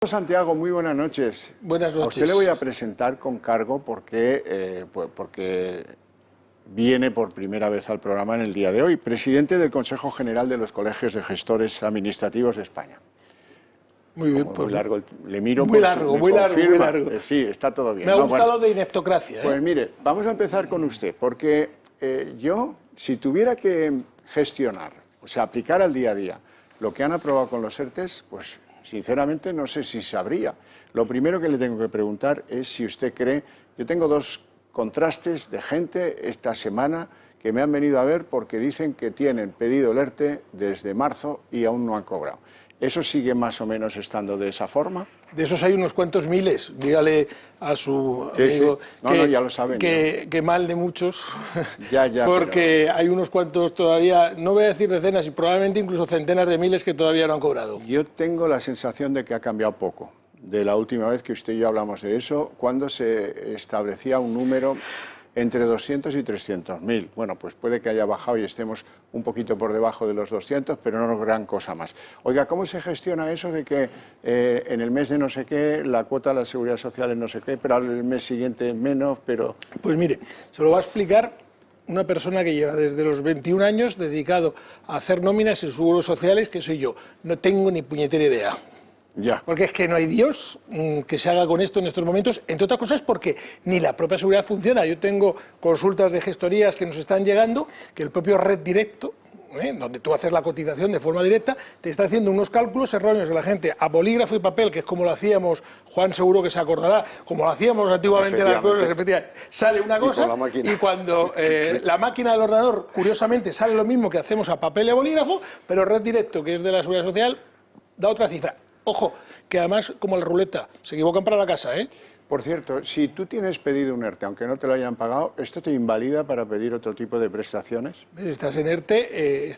Santiago, muy buenas noches. Buenas noches. A usted le voy a presentar con cargo porque viene por primera vez al programa en el día de hoy, presidente del Consejo General de los Colegios de Gestores Administrativos de España. Muy bien, muy largo, le miro muy largo, muy largo. Sí, está todo bien. Me ha gustado lo de ineptocracia. Pues mire, vamos a empezar con usted, porque yo, si tuviera que gestionar, o sea, aplicar al día a día lo que han aprobado con los ERTEs, pues sinceramente no sé si sabría. Lo primero que le tengo que preguntar es si usted cree... Yo tengo dos contrastes de gente esta semana que me han venido a ver porque dicen que tienen pedido el ERTE desde marzo y aún no han cobrado. ¿Eso sigue más o menos estando de esa forma? De esos hay unos cuantos miles. Dígale a su amigo ya lo saben, que mal de muchos, ya, porque hay unos cuantos todavía, no voy a decir decenas y probablemente incluso centenas de miles que todavía no han cobrado. Yo tengo la sensación de que ha cambiado poco. De la última vez que usted y yo hablamos de eso, cuando se establecía un número entre 200 y 300.000. Bueno, pues puede que haya bajado y estemos un poquito por debajo de los 200, pero no gran cosa más. Oiga, ¿cómo se gestiona eso de que en el mes de no sé qué, la cuota de la Seguridad Social es no sé qué, pero al mes siguiente menos, pero...? Pues mire, se lo va a explicar una persona que lleva desde los 21 años dedicado a hacer nóminas en seguros sociales, que soy yo. No tengo ni puñetera idea. Ya. Porque es que no hay Dios que se haga con esto en estos momentos, entre otras cosas porque ni la propia seguridad funciona. Yo tengo consultas de gestorías que nos están llegando, que el propio Red Directo, donde tú haces la cotización de forma directa, te está haciendo unos cálculos erróneos de la gente a bolígrafo y papel, que es como lo hacíamos, Juan seguro que se acordará, como lo hacíamos antiguamente en las cosas, sale una cosa y cuando la máquina del ordenador, curiosamente, sale lo mismo que hacemos a papel y a bolígrafo, pero Red Directo, que es de la Seguridad Social, da otra cifra. Ojo, que además, como la ruleta, se equivocan para la casa, ¿eh? Por cierto, si tú tienes pedido un ERTE, aunque no te lo hayan pagado, ¿esto te invalida para pedir otro tipo de prestaciones? Estás en ERTE,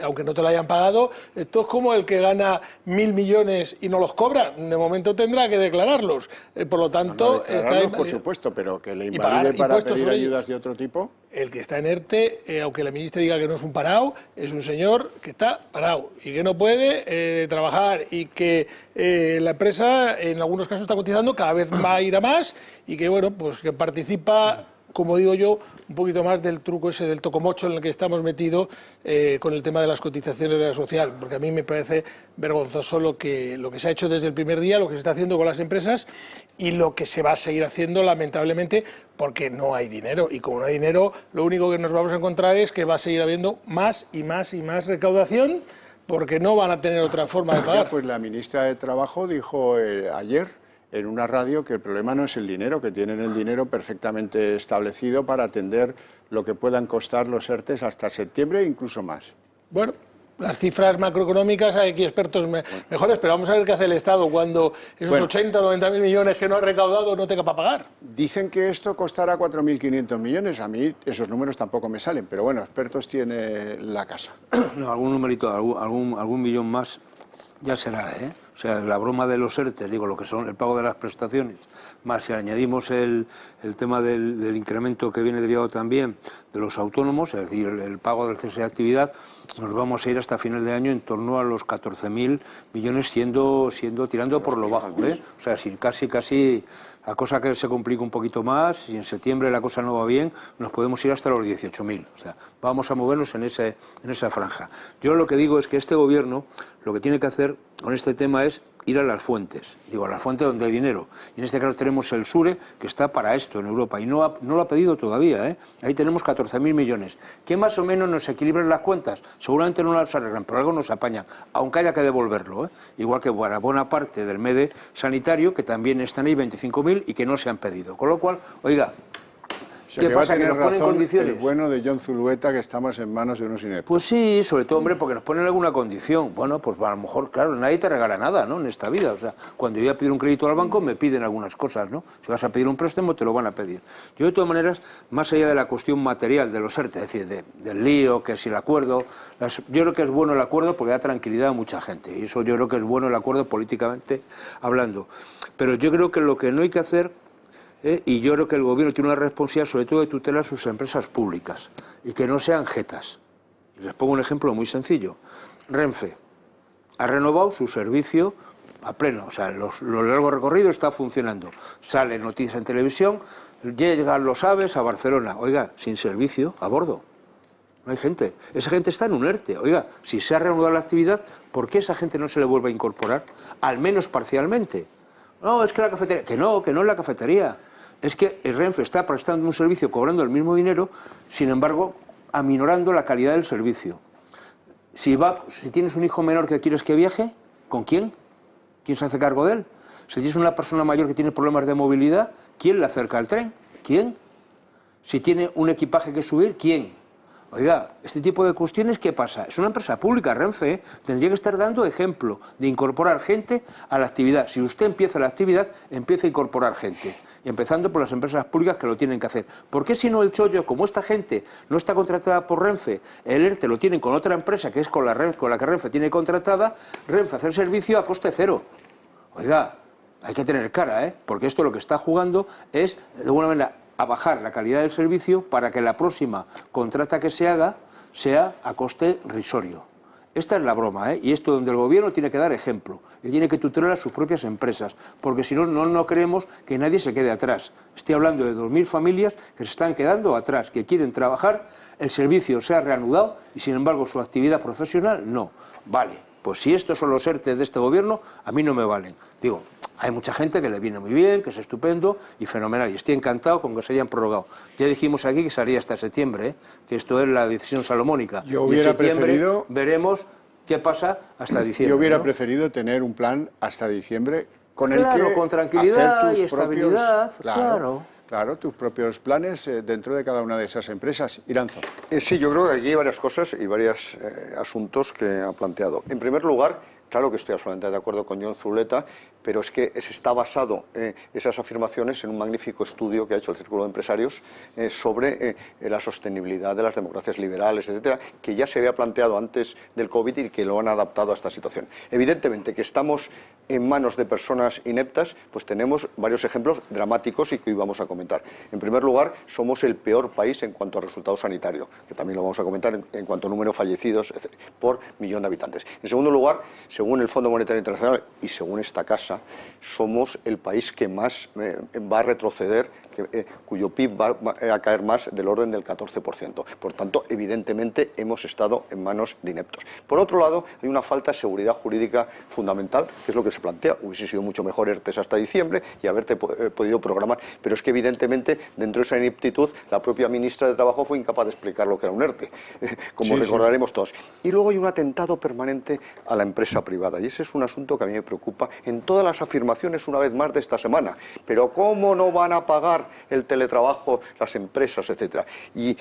aunque no te lo hayan pagado, esto es como el que gana 1.000 millones y no los cobra. De momento tendrá que declararlos. Por lo tanto, declararlos, por supuesto, pero que le invalide para pedir ayudas de otro tipo. El que está en ERTE, aunque la ministra diga que no es un parado, es un señor que está parado y que no puede trabajar y que la empresa en algunos casos está cotizando, cada vez va a ir a más y que bueno, pues que participa, como digo yo, un poquito más del truco ese del tocomocho en el que estamos metidos con el tema de las cotizaciones de la social, porque a mí me parece vergonzoso lo que se ha hecho desde el primer día, lo que se está haciendo con las empresas y lo que se va a seguir haciendo lamentablemente porque no hay dinero, y como no hay dinero lo único que nos vamos a encontrar es que va a seguir habiendo más y más y más recaudación porque no van a tener otra forma de pagar. Pues la ministra de Trabajo dijo ayer en una radio que el problema no es el dinero, que tienen el dinero perfectamente establecido para atender lo que puedan costar los ERTEs hasta septiembre e incluso más. Bueno, las cifras macroeconómicas hay aquí expertos mejores, pero vamos a ver qué hace el Estado cuando esos 80 o 90.000 millones que no ha recaudado no tenga para pagar. Dicen que esto costará 4.500 millones, a mí esos números tampoco me salen, pero bueno, expertos tiene la casa. No, algún numerito, algún millón más ya será, ¿eh? O sea, la broma de los ERTE, digo, lo que son el pago de las prestaciones, más si añadimos el tema del incremento que viene derivado también de los autónomos, es decir, el pago del cese de actividad, nos vamos a ir hasta final de año en torno a los 14.000 millones tirando por lo bajo, ¿eh? O sea, si casi la cosa que se complica un poquito más, si en septiembre la cosa no va bien, nos podemos ir hasta los 18.000, o sea, vamos a movernos en esa franja. Yo lo que digo es que este gobierno lo que tiene que hacer con este tema es ir a las fuentes, digo, a las fuentes donde hay dinero. Y en este caso tenemos el SURE, que está para esto en Europa, y no lo ha pedido todavía, ¿eh? Ahí tenemos 14.000 millones, que más o menos nos equilibran las cuentas. Seguramente no las arreglan, pero algo nos apañan, aunque haya que devolverlo, ¿eh? Igual que para buena parte del MEDE sanitario, que también están ahí 25.000 y que no se han pedido. Con lo cual, oiga, ¿qué pasa? Que nos ponen condiciones. El bueno de John Zulueta, que estamos en manos de unos ineptos. Pues sí, sobre todo, hombre, porque nos ponen alguna condición. Bueno, pues a lo mejor, claro, nadie te regala nada, ¿no?, en esta vida. O sea, cuando yo voy a pedir un crédito al banco, me piden algunas cosas, ¿no? Si vas a pedir un préstamo, te lo van a pedir. Yo, de todas maneras, más allá de la cuestión material de los ERTE, es decir, del lío, que si el acuerdo... yo creo que es bueno el acuerdo porque da tranquilidad a mucha gente. Y eso yo creo que es bueno el acuerdo políticamente hablando. Pero yo creo que lo que no hay que hacer... y yo creo que el gobierno tiene una responsabilidad sobre todo de tutelar sus empresas públicas y que no sean jetas. Les pongo un ejemplo muy sencillo. Renfe ha renovado su servicio a pleno, o sea, los largos recorridos está funcionando. Salen noticias en televisión, llegan los AVEs a Barcelona, oiga, sin servicio, a bordo. No hay gente. Esa gente está en un ERTE. Oiga, si se ha reanudado la actividad, ¿por qué esa gente no se le vuelve a incorporar? Al menos parcialmente. No, es que la cafetería... Que no es la cafetería. Es que el Renfe está prestando un servicio cobrando el mismo dinero, sin embargo, aminorando la calidad del servicio. Si tienes un hijo menor que quieres que viaje, ¿con quién? ¿Quién se hace cargo de él? Si tienes una persona mayor que tiene problemas de movilidad, ¿quién le acerca al tren? ¿Quién? Si tiene un equipaje que subir, ¿quién? Oiga, este tipo de cuestiones, ¿qué pasa? Es una empresa pública, Renfe, ¿eh? Tendría que estar dando ejemplo de incorporar gente a la actividad. Si usted empieza la actividad, empieza a incorporar gente. Y empezando por las empresas públicas que lo tienen que hacer. ¿Por qué si no el chollo, como esta gente no está contratada por Renfe, el ERTE lo tienen con otra empresa que es con la que Renfe tiene contratada, Renfe hace el servicio a coste cero? Oiga, hay que tener cara, ¿eh? Porque esto lo que está jugando es, de alguna manera, a bajar la calidad del servicio para que la próxima contrata que se haga sea a coste risorio. Esta es la broma, ¿eh? Y esto donde el gobierno tiene que dar ejemplo y tiene que tutelar a sus propias empresas, porque si no, no queremos que nadie se quede atrás. Estoy hablando de 2.000 familias que se están quedando atrás, que quieren trabajar, el servicio se ha reanudado y sin embargo su actividad profesional no. Vale, pues si estos son los ERTE de este gobierno, a mí no me valen. Digo, hay mucha gente que le viene muy bien, que es estupendo y fenomenal, y estoy encantado con que se hayan prorrogado. Ya dijimos aquí que sería hasta septiembre, ¿eh? Que esto es la decisión salomónica. Yo hubiera y en septiembre preferido... veremos qué pasa hasta diciembre. Yo hubiera ¿no? preferido tener un plan hasta diciembre con el Claro, que con tranquilidad hacer tus y estabilidad, claro. Claro, tus propios planes dentro de cada una de esas empresas. Iranzo. Sí, yo creo que aquí hay varias cosas y varios asuntos que ha planteado. En primer lugar, claro que estoy absolutamente de acuerdo con Jon Zuleta, pero es que se está basado esas afirmaciones en un magnífico estudio que ha hecho el Círculo de Empresarios sobre la sostenibilidad de las democracias liberales, etcétera, que ya se había planteado antes del COVID y que lo han adaptado a esta situación. Evidentemente que estamos en manos de personas ineptas, pues tenemos varios ejemplos dramáticos y que hoy vamos a comentar. En primer lugar, somos el peor país en cuanto a resultado sanitario, que también lo vamos a comentar en cuanto a número de fallecidos por millón de habitantes. En segundo lugar, según el Fondo Monetario Internacional y según esta casa, somos el país que más va a retroceder, cuyo PIB va a caer más del orden del 14%. Por tanto, evidentemente, hemos estado en manos de ineptos. Por otro lado, hay una falta de seguridad jurídica fundamental, que es lo que se plantea. Hubiese sido mucho mejor ERTES hasta diciembre y haberte podido programar. Pero es que, evidentemente, dentro de esa ineptitud, la propia ministra de Trabajo fue incapaz de explicar lo que era un ERTE, como recordaremos todos. Y luego hay un atentado permanente a la empresa privada. Y ese es un asunto que a mí me preocupa en todas las afirmaciones, una vez más, de esta semana. Pero ¿cómo no van a pagar el teletrabajo las empresas, etcétera? Y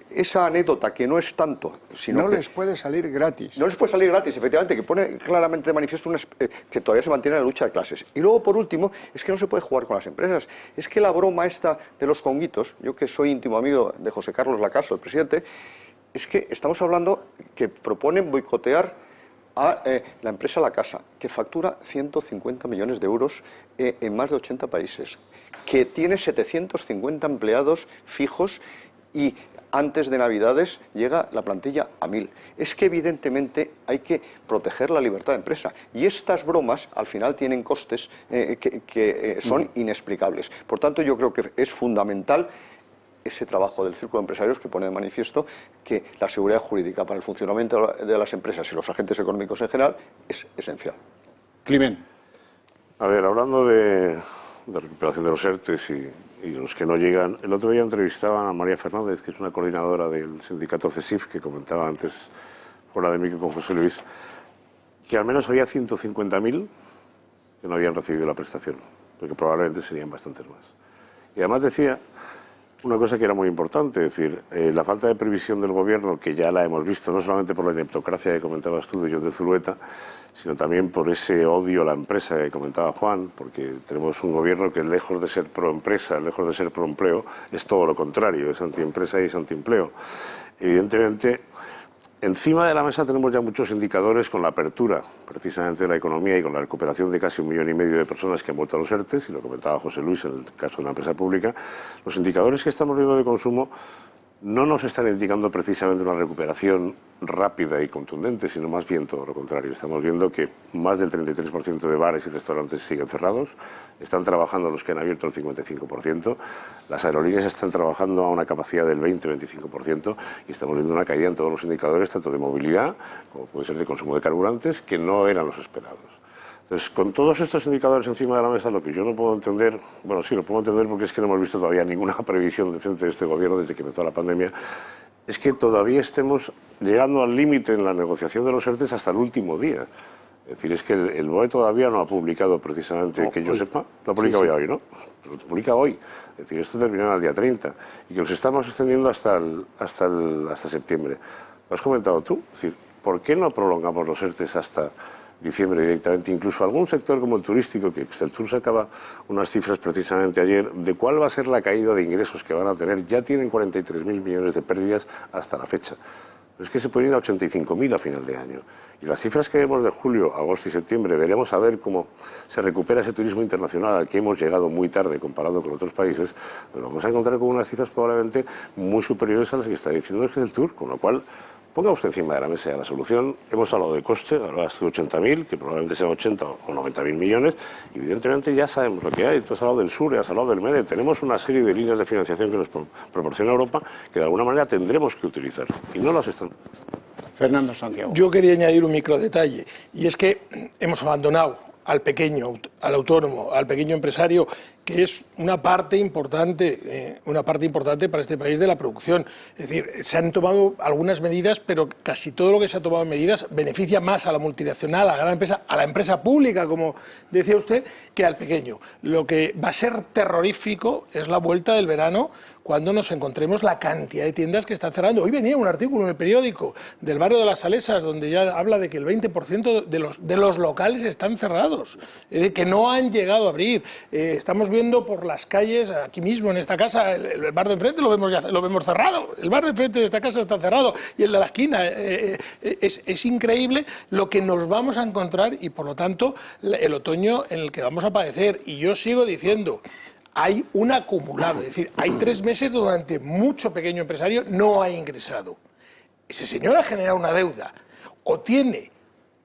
esa anécdota, que no es tanto, sino no que les puede salir gratis. no les puede salir gratis, efectivamente, que pone claramente de manifiesto que todavía se mantiene la lucha de clases. Y luego, por último, es que no se puede jugar con las empresas. Es que la broma esta de los conguitos, yo que soy íntimo amigo de José Carlos Lacaso, el presidente, es que estamos hablando que proponen boicotear a la empresa La Casa, que factura 150 millones de euros en más de 80 países, que tiene 750 empleados fijos y antes de Navidades llega la plantilla a 1000. Es que evidentemente hay que proteger la libertad de empresa y estas bromas al final tienen costes que son inexplicables. Por tanto, yo creo que es fundamental ese trabajo del Círculo de Empresarios que pone de manifiesto que la seguridad jurídica para el funcionamiento de las empresas y los agentes económicos en general es esencial. Climent. A ver, hablando de recuperación de los ERTES y los que no llegan, el otro día entrevistaban a María Fernández, que es una coordinadora del sindicato CESIF, que comentaba antes, fuera de mí, con José Luis, que al menos había 150.000 que no habían recibido la prestación, porque probablemente serían bastantes más. Y además decía una cosa que era muy importante, es decir, la falta de previsión del gobierno, que ya la hemos visto, no solamente por la ineptocracia que comentabas tú de Jon Zuleta, sino también por ese odio a la empresa que comentaba Juan, porque tenemos un gobierno que lejos de ser pro-empresa, lejos de ser pro-empleo, es todo lo contrario, es anti-empresa y es anti-empleo. Evidentemente, encima de la mesa tenemos ya muchos indicadores con la apertura, precisamente de la economía y con la recuperación de casi 1,5 millones de personas que han vuelto a los ERTES, y lo comentaba José Luis en el caso de una empresa pública. Los indicadores que estamos viendo de consumo no nos están indicando precisamente una recuperación rápida y contundente, sino más bien todo lo contrario. Estamos viendo que más del 33% de bares y restaurantes siguen cerrados, están trabajando los que han abierto el 55%, las aerolíneas están trabajando a una capacidad del 20-25% y estamos viendo una caída en todos los indicadores, tanto de movilidad como puede ser de consumo de carburantes, que no eran los esperados. Entonces, con todos estos indicadores encima de la mesa, lo que yo no puedo entender, bueno, sí, lo puedo entender porque es que no hemos visto todavía ninguna previsión decente de este gobierno desde que empezó la pandemia, es que todavía estemos llegando al límite en la negociación de los ERTEs hasta el último día. Es decir, es que el BOE todavía no ha publicado precisamente, no, que yo sepa, lo ha publicado ya hoy, ¿no? Lo publica hoy. Es decir, esto terminará el día 30 y que nos estamos extendiendo hasta septiembre. Lo has comentado tú, es decir, ¿por qué no prolongamos los ERTEs hasta diciembre directamente? Incluso algún sector como el turístico, que Exceltur sacaba unas cifras precisamente ayer, de cuál va a ser la caída de ingresos que van a tener, ya tienen 43.000 millones de pérdidas hasta la fecha. Pero es que se pueden ir a 85.000 a final de año. Y las cifras que vemos de julio, agosto y septiembre, veremos a ver cómo se recupera ese turismo internacional al que hemos llegado muy tarde comparado con otros países, pero vamos a encontrar con unas cifras probablemente muy superiores a las que está diciendo Exceltur, con lo cual ponga usted encima de la mesa la solución. Hemos hablado de coste, hablabas de 80.000, que probablemente sean 80 o 90.000 millones, y evidentemente ya sabemos lo que hay. Tú has hablado del SURE, has hablado del MEDE, tenemos una serie de líneas de financiación que nos proporciona Europa que de alguna manera tendremos que utilizar, y no las están. Fernando Santiago. Yo quería añadir un microdetalle, y es que hemos abandonado al pequeño, al autónomo, al pequeño empresario, que es una parte importante para este país de la producción. Es decir, se han tomado algunas medidas, pero casi todo lo que se ha tomado en medidas beneficia más a la multinacional, a la gran empresa, a la empresa pública, como decía usted, que al pequeño. Lo que va a ser terrorífico es la vuelta del verano, cuando nos encontremos la cantidad de tiendas que están cerrando. Hoy venía un artículo en el periódico del barrio de las Salesas, donde ya habla de que el 20% de los locales están cerrados, de que no han llegado a abrir. Estamos viendo por las calles, aquí mismo en esta casa, el bar de enfrente lo vemos cerrado. El bar de enfrente de esta casa está cerrado y el de la esquina. Es increíble lo que nos vamos a encontrar y, por lo tanto, el otoño en el que vamos a padecer. Y yo sigo diciendo, hay un acumulado, es decir, hay 3 meses donde mucho pequeño empresario no ha ingresado. Ese señor ha generado una deuda, o tiene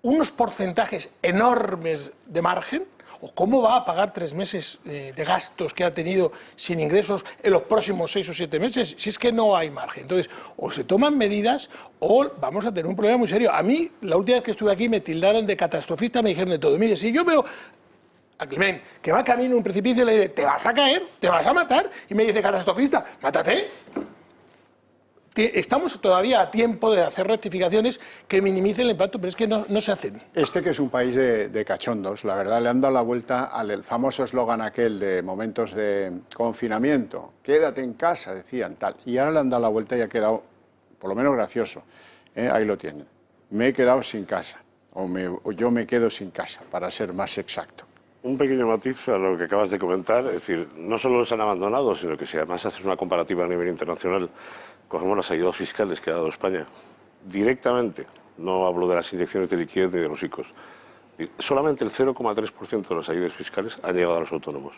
unos porcentajes enormes de margen, o cómo va a pagar 3 meses de gastos que ha tenido sin ingresos en los próximos 6 o 7 meses, si es que no hay margen. Entonces, o se toman medidas o vamos a tener un problema muy serio. A mí, la última vez que estuve aquí, me tildaron de catastrofista, me dijeron de todo. Mire, si yo veo a Climent, que va camino a un precipicio, le dice, te vas a caer, te vas a matar, y me dice, catastrofista, mátate. Estamos todavía a tiempo de hacer rectificaciones que minimicen el impacto, pero es que no se hacen. Este que es un país de cachondos, la verdad, le han dado la vuelta al famoso eslogan aquel de momentos de confinamiento, quédate en casa, decían, tal, y ahora le han dado la vuelta y ha quedado, por lo menos gracioso, ahí lo tienen, me he quedado sin casa, o yo me quedo sin casa, para ser más exacto. Un pequeño matiz a lo que acabas de comentar, es decir, no solo los han abandonado, sino que si además haces una comparativa a nivel internacional, cogemos las ayudas fiscales que ha dado España directamente, no hablo de las inyecciones de liquidez ni de los ICOs, solamente el 0,3% de las ayudas fiscales han llegado a los autónomos.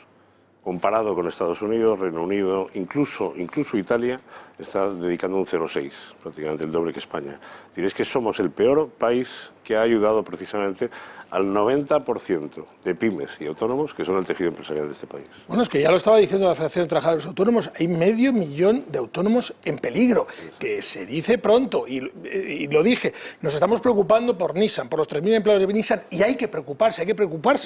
Comparado con Estados Unidos, Reino Unido, incluso Italia, está dedicando un 0,6, prácticamente el doble que España. Es que somos el peor país que ha ayudado precisamente al 90% de pymes y autónomos que son el tejido empresarial de este país. Bueno, es que ya lo estaba diciendo la Federación de Trabajadores Autónomos, hay 500.000 de autónomos en peligro, que se dice pronto, y lo dije, nos estamos preocupando por Nissan, por los 3.000 empleados de Nissan, y hay que preocuparse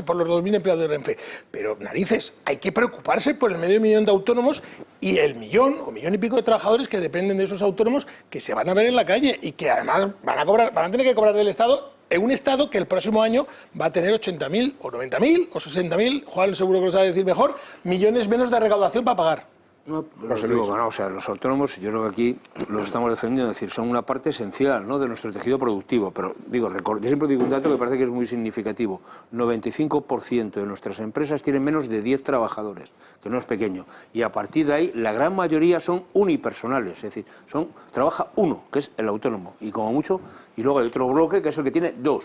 por los 2.000 empleados de Renfe, pero narices, hay que preocuparse por el 500.000 de autónomos y el 1.000.000 o 1.000.000 y pico de trabajadores que dependen de esos autónomos, que se van a ver en la calle y que además van a tener que cobrar del Estado, en un Estado que el próximo año va a tener 80.000 o 90.000 o 60.000, Juan seguro que lo sabe decir mejor, millones menos de recaudación para pagar. No, digo, o sea, los autónomos, yo creo que aquí los estamos defendiendo, es decir, son una parte esencial, ¿no?, de nuestro tejido productivo, pero digo, yo siempre digo un dato que parece que es muy significativo, 95% de nuestras empresas tienen menos de 10 trabajadores, que no es pequeño, y a partir de ahí la gran mayoría son unipersonales, es decir, trabaja uno, que es el autónomo, y como mucho, y luego hay otro bloque que es el que tiene 2.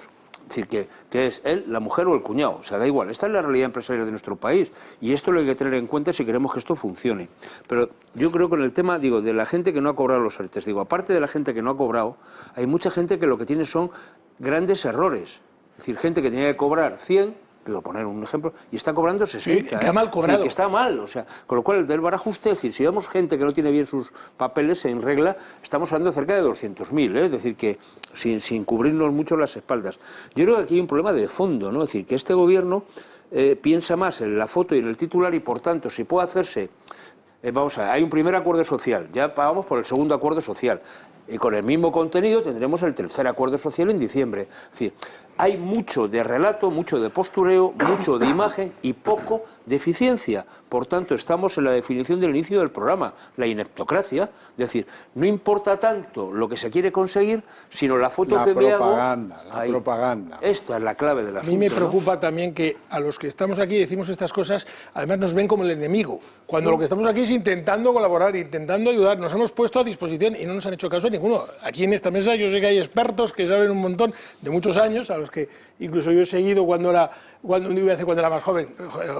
Es decir, que es él, la mujer o el cuñado. O sea, da igual. Esta es la realidad empresarial de nuestro país. Y esto lo hay que tener en cuenta si queremos que esto funcione. Pero yo creo que en el tema, digo, de la gente que no ha cobrado los ERTEs, digo, aparte de la gente que no ha cobrado, hay mucha gente que lo que tiene son grandes errores. Es decir, gente que tenía que cobrar 100... Pero poner un ejemplo, y está cobrando 60. Sí, está mal cobrado. Sí, que está mal, o sea, con lo cual el del barajuste, es decir, si vemos gente que no tiene bien sus papeles en regla, estamos hablando de cerca de 200.000, es decir, que sin cubrirnos mucho las espaldas. Yo creo que aquí hay un problema de fondo, ¿no? Es decir, que este gobierno piensa más en la foto y en el titular y, por tanto, si puede hacerse... vamos a ver, hay un primer acuerdo social, ya pagamos por el segundo acuerdo social. Y con el mismo contenido tendremos el tercer acuerdo social en diciembre. Es decir, hay mucho de relato, mucho de postureo, mucho de imagen y poco de eficiencia. Por tanto, estamos en la definición del inicio del programa, la ineptocracia. Es decir, no importa tanto lo que se quiere conseguir, sino la foto que me hago... La propaganda. Esta es la clave del asunto. A mí me preocupa también que a los que estamos aquí y decimos estas cosas, además nos ven como el enemigo, cuando lo que estamos aquí es intentando colaborar, intentando ayudar. Nos hemos puesto a disposición y no nos han hecho caso a ninguno. Aquí en esta mesa yo sé que hay expertos que saben un montón de muchos años, a los que incluso yo he seguido cuando era más joven.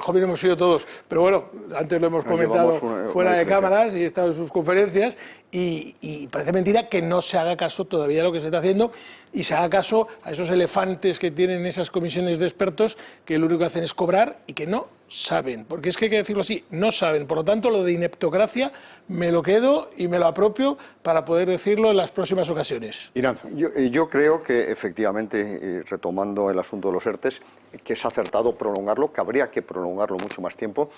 Joven hemos sido todos, pero bueno, antes lo hemos comentado fuera de cámaras y he estado en sus conferencias y parece mentira que no se haga caso todavía a lo que se está haciendo y se haga caso a esos elefantes que tienen esas comisiones de expertos que lo único que hacen es cobrar y que no saben, porque es que hay que decirlo así, no saben. Por lo tanto, lo de ineptocracia me lo quedo y me lo apropio para poder decirlo en las próximas ocasiones. Iranzo. Yo creo que efectivamente, retomando el asunto de los ERTEs, que es acertado prolongarlo, que habría que prolongarlo mucho más tiempo,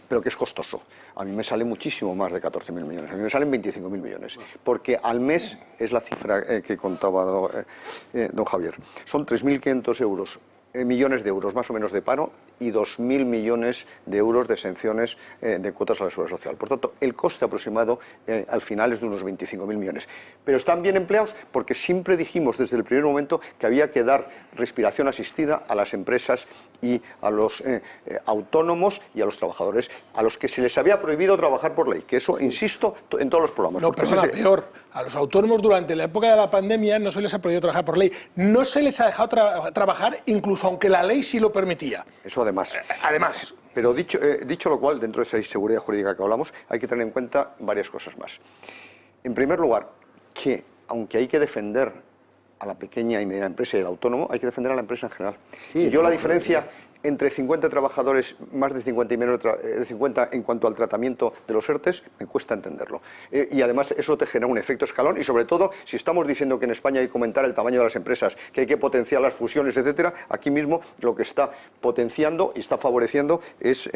pero que es costoso. A mí me sale muchísimo más de 14.000 millones, a mí me salen 25.000 millones, porque al mes es la cifra que contaba don Javier. Son 3.500 millones de euros más o menos de paro y 2.000 millones de euros de exenciones de cuotas a la seguridad social. Por tanto, el coste aproximado al final es de unos 25.000 millones. Pero están bien empleados porque siempre dijimos desde el primer momento que había que dar respiración asistida a las empresas y a los autónomos y a los trabajadores, a los que se les había prohibido trabajar por ley, que eso, insisto, en todos los programas. No, perdona, peor. A los autónomos durante la época de la pandemia no se les ha prohibido trabajar por ley. No se les ha dejado trabajar incluso aunque la ley sí lo permitía. Eso además. Además. Pero dicho lo cual, dentro de esa inseguridad jurídica que hablamos, hay que tener en cuenta varias cosas más. En primer lugar, que aunque hay que defender a la pequeña y mediana empresa y al autónomo, hay que defender a la empresa en general. Sí, y yo la diferencia entre 50 trabajadores, más de 50 y menos de 50 en cuanto al tratamiento de los ERTEs, me cuesta entenderlo. Y además eso te genera un efecto escalón y sobre todo si estamos diciendo que en España hay que aumentar el tamaño de las empresas, que hay que potenciar las fusiones, etcétera, aquí mismo lo que está potenciando y está favoreciendo es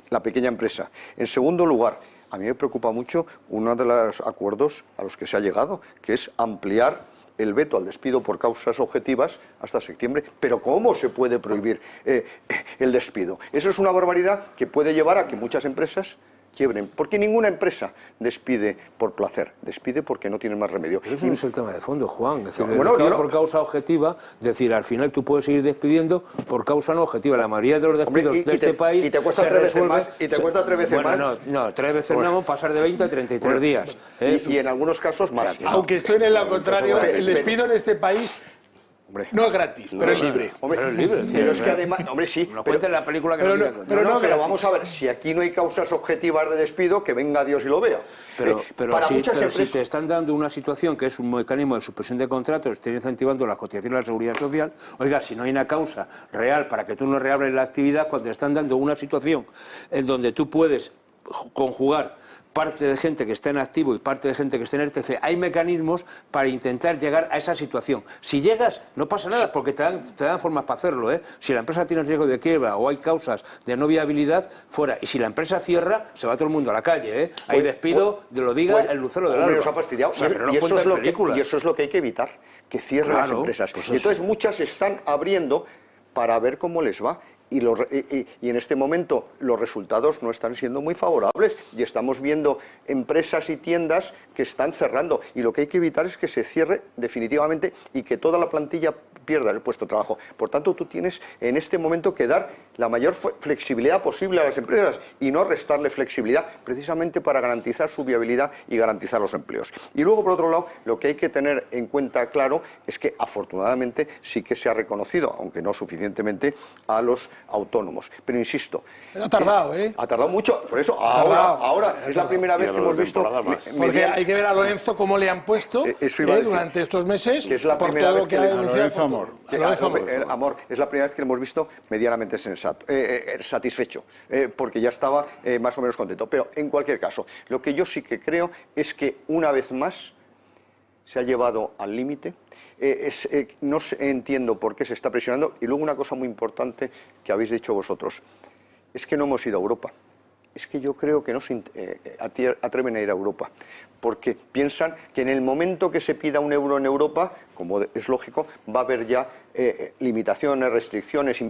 la pequeña empresa. En segundo lugar, a mí me preocupa mucho uno de los acuerdos a los que se ha llegado, que es ampliar el veto al despido por causas objetivas hasta septiembre. Pero ¿cómo se puede prohibir el despido? Eso es una barbaridad que puede llevar a que muchas empresas quiebren, porque ninguna empresa despide por placer, despide porque no tiene más remedio. Pero ese no es el tema de fondo, Juan. Es decir, por causa objetiva, es decir, al final tú puedes seguir despidiendo por causa no objetiva. La mayoría de los despidos de este país y te cuesta 3 veces más. Y te cuesta 3 veces más. No, 3 veces no, pasar de 20 a 33 días. Y en algunos casos más. Aunque estoy en el lado contrario, el despido en este país no es gratis, pero es libre. Pero es libre. Pero es que además, hombre, sí. No cuenten la película que pero vamos a ver, si aquí no hay causas objetivas de despido, que venga Dios y lo vea. Pero si te están dando una situación que es un mecanismo de suspensión de contratos, estén incentivando la cotización de la seguridad social, oiga, si no hay una causa real para que tú no reabres la actividad, cuando te están dando una situación en donde tú puedes conjugar parte de gente que está en activo y parte de gente que está en ERTE, hay mecanismos para intentar llegar a esa situación. Si llegas, no pasa nada, porque te dan formas para hacerlo, ¿eh? Si la empresa tiene riesgo de quiebra o hay causas de no viabilidad, fuera. Y si la empresa cierra, se va todo el mundo a la calle, ¿eh? Hay despido, de lo diga el lucero del alba. Nos ha fastidiado. O sea, pero no y eso es lo que hay que evitar, que cierren las empresas. Y entonces muchas se están abriendo para ver cómo les va. y en este momento los resultados no están siendo muy favorables y estamos viendo empresas y tiendas que están cerrando, y lo que hay que evitar es que se cierre definitivamente y que toda la plantilla pierda el puesto de trabajo. Por tanto, tú tienes en este momento que dar la mayor flexibilidad posible a las empresas y no restarle flexibilidad, precisamente para garantizar su viabilidad y garantizar los empleos. Y luego, por otro lado, lo que hay que tener en cuenta, claro, es que afortunadamente sí que se ha reconocido, aunque no suficientemente, a los autónomos. Pero insisto... Pero ha tardado, Ha tardado mucho, por eso ahora es la primera vez que hemos visto... Porque hay que ver a Lorenzo cómo le han puesto durante estos meses, que es la por primera todo vez lo que ha denunciado. Amor, es la primera vez que le hemos visto medianamente satisfecho, porque ya estaba más o menos contento. Pero en cualquier caso, lo que yo sí que creo es que una vez más se ha llevado al límite. No entiendo por qué se está presionando. Y luego una cosa muy importante que habéis dicho vosotros, es que no hemos ido a Europa. Es que yo creo que no se atreven a ir a Europa, porque piensan que en el momento que se pida un euro en Europa, como es lógico, va a haber ya limitaciones, restricciones,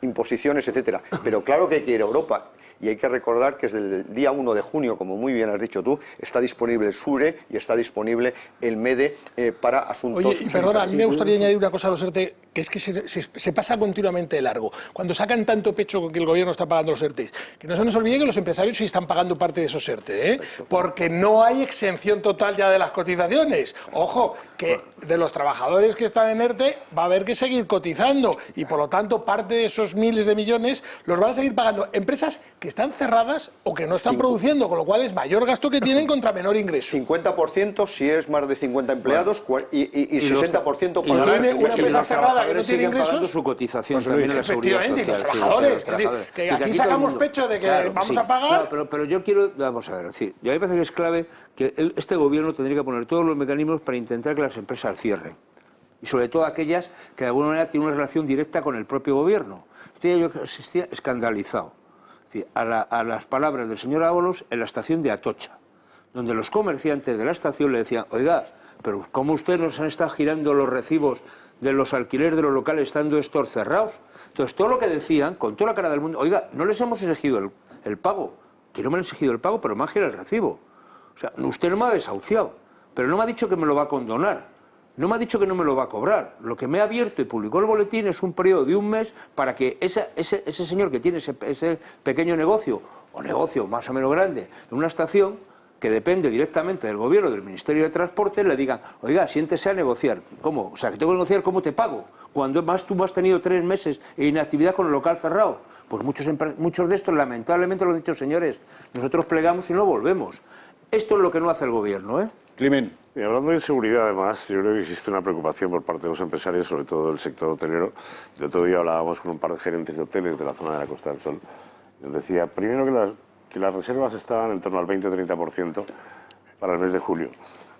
imposiciones, etcétera. Pero claro que hay que ir a Europa. Y hay que recordar que desde el día 1 de junio, como muy bien has dicho tú, está disponible el SURE y está disponible el MEDE para asuntos... Oye, y perdona, a mí me gustaría añadir una cosa a los ERTE, que es que se pasa continuamente de largo. Cuando sacan tanto pecho con que el gobierno está pagando los ERTE, que no se nos olvide que los empresarios sí están pagando parte de esos ERTE, porque no hay exención total ya de las cotizaciones. Ojo, que de los trabajadores que están en ERTE va a haber que seguir cotizando, y por lo tanto parte de esos miles de millones los van a seguir pagando empresas que están cerradas o que no están produciendo, con lo cual es mayor gasto que tienen contra menor ingreso. 50% si es más de 50 empleados, y 60% para una empresa cerrada que no tiene ingresos, pagando su cotización también en la seguridad social. Los trabajadores, que aquí sacamos pecho de que vamos a pagar. Pero yo quiero, vamos a ver, yo a mí me parece que es clave que este gobierno tendría que poner todos los mecanismos para intentar que las empresas cierren. Y sobre todo aquellas que de alguna manera tienen una relación directa con el propio gobierno. Yo existía escandalizado a las palabras del señor Ábalos en la estación de Atocha, donde los comerciantes de la estación le decían, oiga, pero ¿cómo ustedes nos han estado girando los recibos de los alquileres de los locales estando estos cerrados? Entonces todo lo que decían, con toda la cara del mundo, oiga, no les hemos exigido el pago, que no me han exigido el pago, pero me han girado el recibo. O sea, usted no me ha desahuciado, pero no me ha dicho que me lo va a condonar. No me ha dicho que no me lo va a cobrar. Lo que me ha abierto y publicó el boletín es un periodo de un mes para que ese señor que tiene ese pequeño negocio, o negocio más o menos grande, en una estación que depende directamente del gobierno, del Ministerio de Transporte, le digan, oiga, siéntese a negociar. ¿Cómo? O sea, que tengo que negociar cómo te pago. Cuando más tú has tenido 3 meses de inactividad con el local cerrado. Pues muchos de estos, lamentablemente, lo han dicho, señores, nosotros plegamos y no volvemos. Esto es lo que no hace el gobierno, ¿eh? Climent. Y hablando de inseguridad, además, yo creo que existe una preocupación por parte de los empresarios, sobre todo del sector hotelero. El otro día hablábamos con un par de gerentes de hoteles de la zona de la Costa del Sol. Nos decía, primero que las reservas estaban en torno al 20-30% para el mes de julio,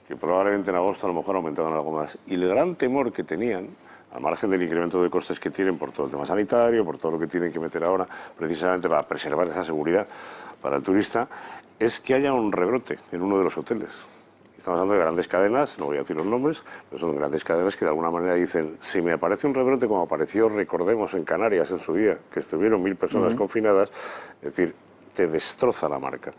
que probablemente en agosto a lo mejor aumentaban algo más. Y el gran temor que tenían, al margen del incremento de costes que tienen por todo el tema sanitario, por todo lo que tienen que meter ahora, precisamente para preservar esa seguridad para el turista, es que haya un rebrote en uno de los hoteles. Estamos hablando de grandes cadenas, no voy a decir los nombres, pero son grandes cadenas que de alguna manera dicen, si me aparece un rebrote como apareció, recordemos, en Canarias en su día, que estuvieron 1000 personas confinadas, es decir, te destroza la marca.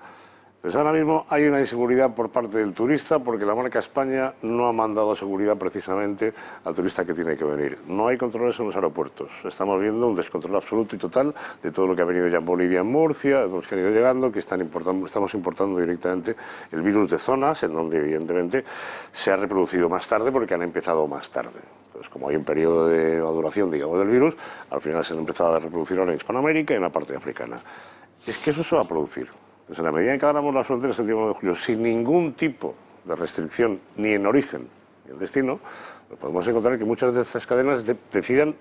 Pues ahora mismo hay una inseguridad por parte del turista porque la marca España no ha mandado seguridad precisamente al turista que tiene que venir. No hay controles en los aeropuertos. Estamos viendo un descontrol absoluto y total de todo lo que ha venido ya en Bolivia, en Murcia, de los que han ido llegando, que estamos importando directamente el virus de zonas en donde evidentemente se ha reproducido más tarde porque han empezado más tarde. Entonces, como hay un periodo de maduración, digamos, del virus, al final se han empezado a reproducir ahora en Hispanoamérica y en la parte africana. Es que eso se va a producir. Entonces, en la medida en que abramos las fronteras el día 1 de julio sin ningún tipo de restricción, ni en origen ni en destino, pues podemos encontrar que muchas de estas cadenas decidan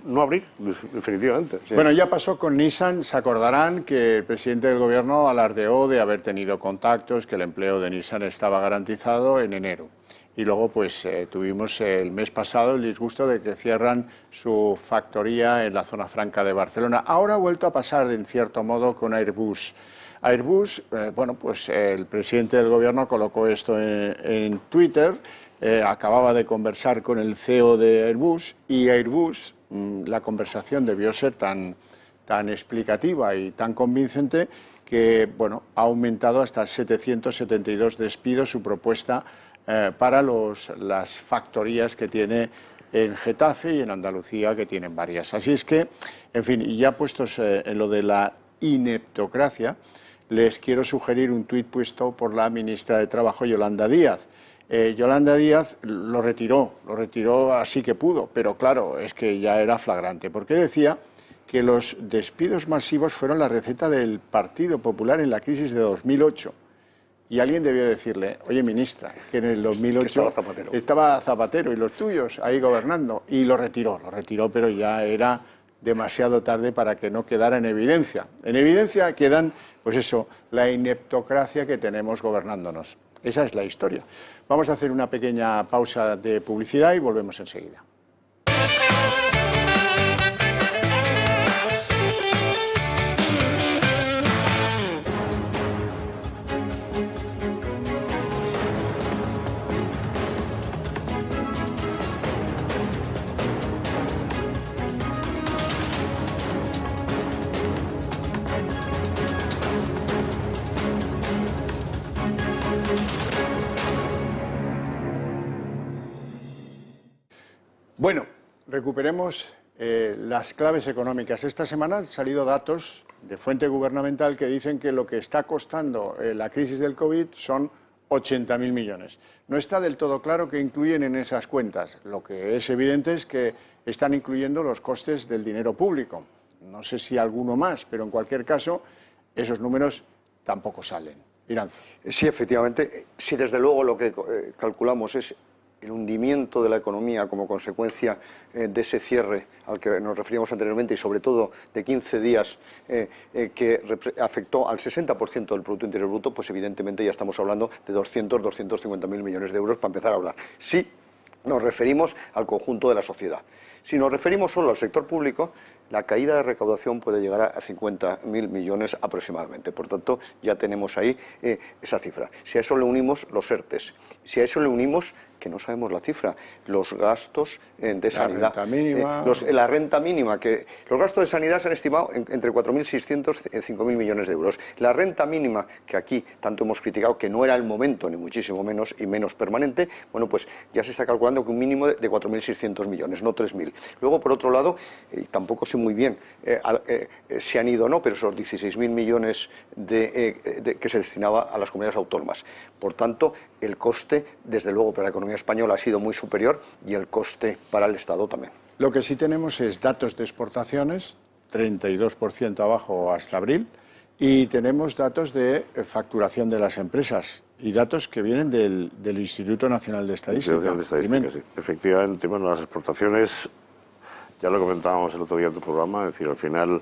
no abrir definitivamente. Sí. Bueno, ya pasó con Nissan, se acordarán que el presidente del gobierno alardeó de haber tenido contactos, que el empleo de Nissan estaba garantizado en enero. Y luego pues tuvimos el mes pasado el disgusto de que cierran su factoría en la zona franca de Barcelona. Ahora ha vuelto a pasar en cierto modo con Airbus. Airbus, bueno, pues el presidente del gobierno colocó esto en Twitter, acababa de conversar con el CEO de Airbus y Airbus, la conversación debió ser tan tan explicativa y tan convincente que, bueno, ha aumentado hasta 772 despidos su propuesta para las factorías que tiene en Getafe y en Andalucía, que tienen varias. Así es que, en fin, y ya puestos en lo de la ineptocracia, les quiero sugerir un tuit puesto por la ministra de Trabajo, Yolanda Díaz. Yolanda Díaz lo retiró así que pudo, pero claro, es que ya era flagrante, porque decía que los despidos masivos fueron la receta del Partido Popular en la crisis de 2008. Y alguien debió decirle, oye, ministra, que en el 2008 estaba Zapatero y los tuyos ahí gobernando, y lo retiró, pero ya era demasiado tarde para que no quedara en evidencia. En evidencia quedan, pues eso, la ineptocracia que tenemos gobernándonos. Esa es la historia. Vamos a hacer una pequeña pausa de publicidad y volvemos enseguida. Bueno, recuperemos las claves económicas. Esta semana han salido datos de fuente gubernamental que dicen que lo que está costando la crisis del COVID son 80.000 millones. No está del todo claro qué incluyen en esas cuentas. Lo que es evidente es que están incluyendo los costes del dinero público. No sé si alguno más, pero en cualquier caso esos números tampoco salen. Iranzo. Sí, efectivamente. Sí, desde luego lo que calculamos es el hundimiento de la economía como consecuencia de ese cierre al que nos referíamos anteriormente y sobre todo de 15 días que afectó al 60% del Producto Interior Bruto, pues evidentemente ya estamos hablando de 250.000 millones de euros para empezar a hablar. Sí, nos referimos al conjunto de la sociedad. Si nos referimos solo al sector público, la caída de recaudación puede llegar a 50.000 millones aproximadamente. Por tanto, ya tenemos ahí esa cifra. Si a eso le unimos los ERTES, si a eso le unimos, que no sabemos la cifra, los gastos de sanidad. La renta mínima. La renta mínima, que los gastos de sanidad se han estimado entre 4.600 y 5.000 millones de euros. La renta mínima, que aquí tanto hemos criticado, que no era el momento, ni muchísimo menos, y menos permanente, bueno, pues ya se está calculando que un mínimo de 4.600 millones, no 3.000. Luego, por otro lado, tampoco sé muy bien si han ido o no, pero esos 16.000 millones que se destinaba a las comunidades autónomas. Por tanto, el coste, desde luego, para la economía española ha sido muy superior y el coste para el Estado también. Lo que sí tenemos es datos de exportaciones, 32% abajo hasta abril, y tenemos datos de facturación de las empresas y datos que vienen del Instituto Nacional de Estadística. Sí. Efectivamente, bueno, las exportaciones, ya lo comentábamos el otro día en tu programa, es decir, al final,